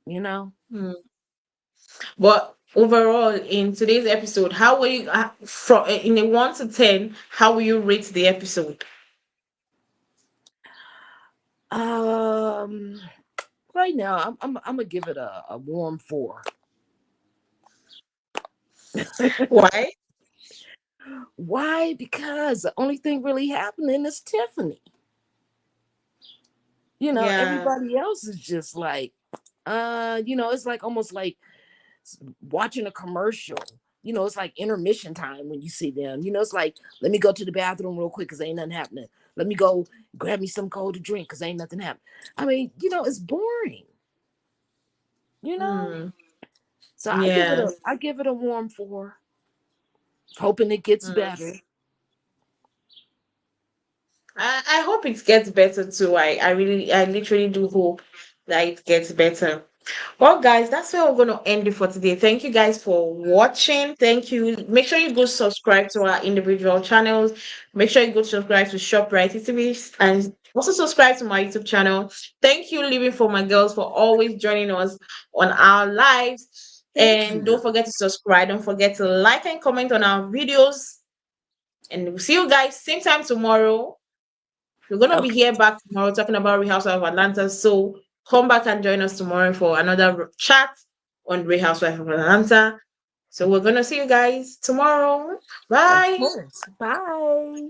You know. Mm. But overall, in today's episode, how will you, from in a 1 to 10, how will you rate the episode? Um, right now, I'm gonna give it a warm 4. Why? Why? Because the only thing really happening is Tiffany. Yeah. Everybody else is just like, it's like almost like watching a commercial. It's like intermission time when you see them. It's like, let me go to the bathroom real quick because ain't nothing happening. Let me go grab me some cold to drink because ain't nothing happening. I mean, it's boring, you know? Mm. So Yeah. I give it a warm 4, hoping it gets Mm. better. I hope it gets better too. I literally do hope that it gets better. Well, guys, that's where we're going to end it for today. Thank you guys for watching. Thank you. Make sure you go subscribe to our individual channels. Make sure you go subscribe to ShopRite TV and also subscribe to my YouTube channel. Thank you, Living for My Girls, for always joining us on our lives. Thank And don't you. forget to subscribe. Don't forget to like and comment on our videos. And we'll see you guys same time tomorrow. We're gonna be Okay. here back tomorrow talking about Real Housewives of Atlanta. So come back and join us tomorrow for another chat on Real Housewives of Atlanta. So we're gonna see you guys tomorrow. Of Bye. course. Bye.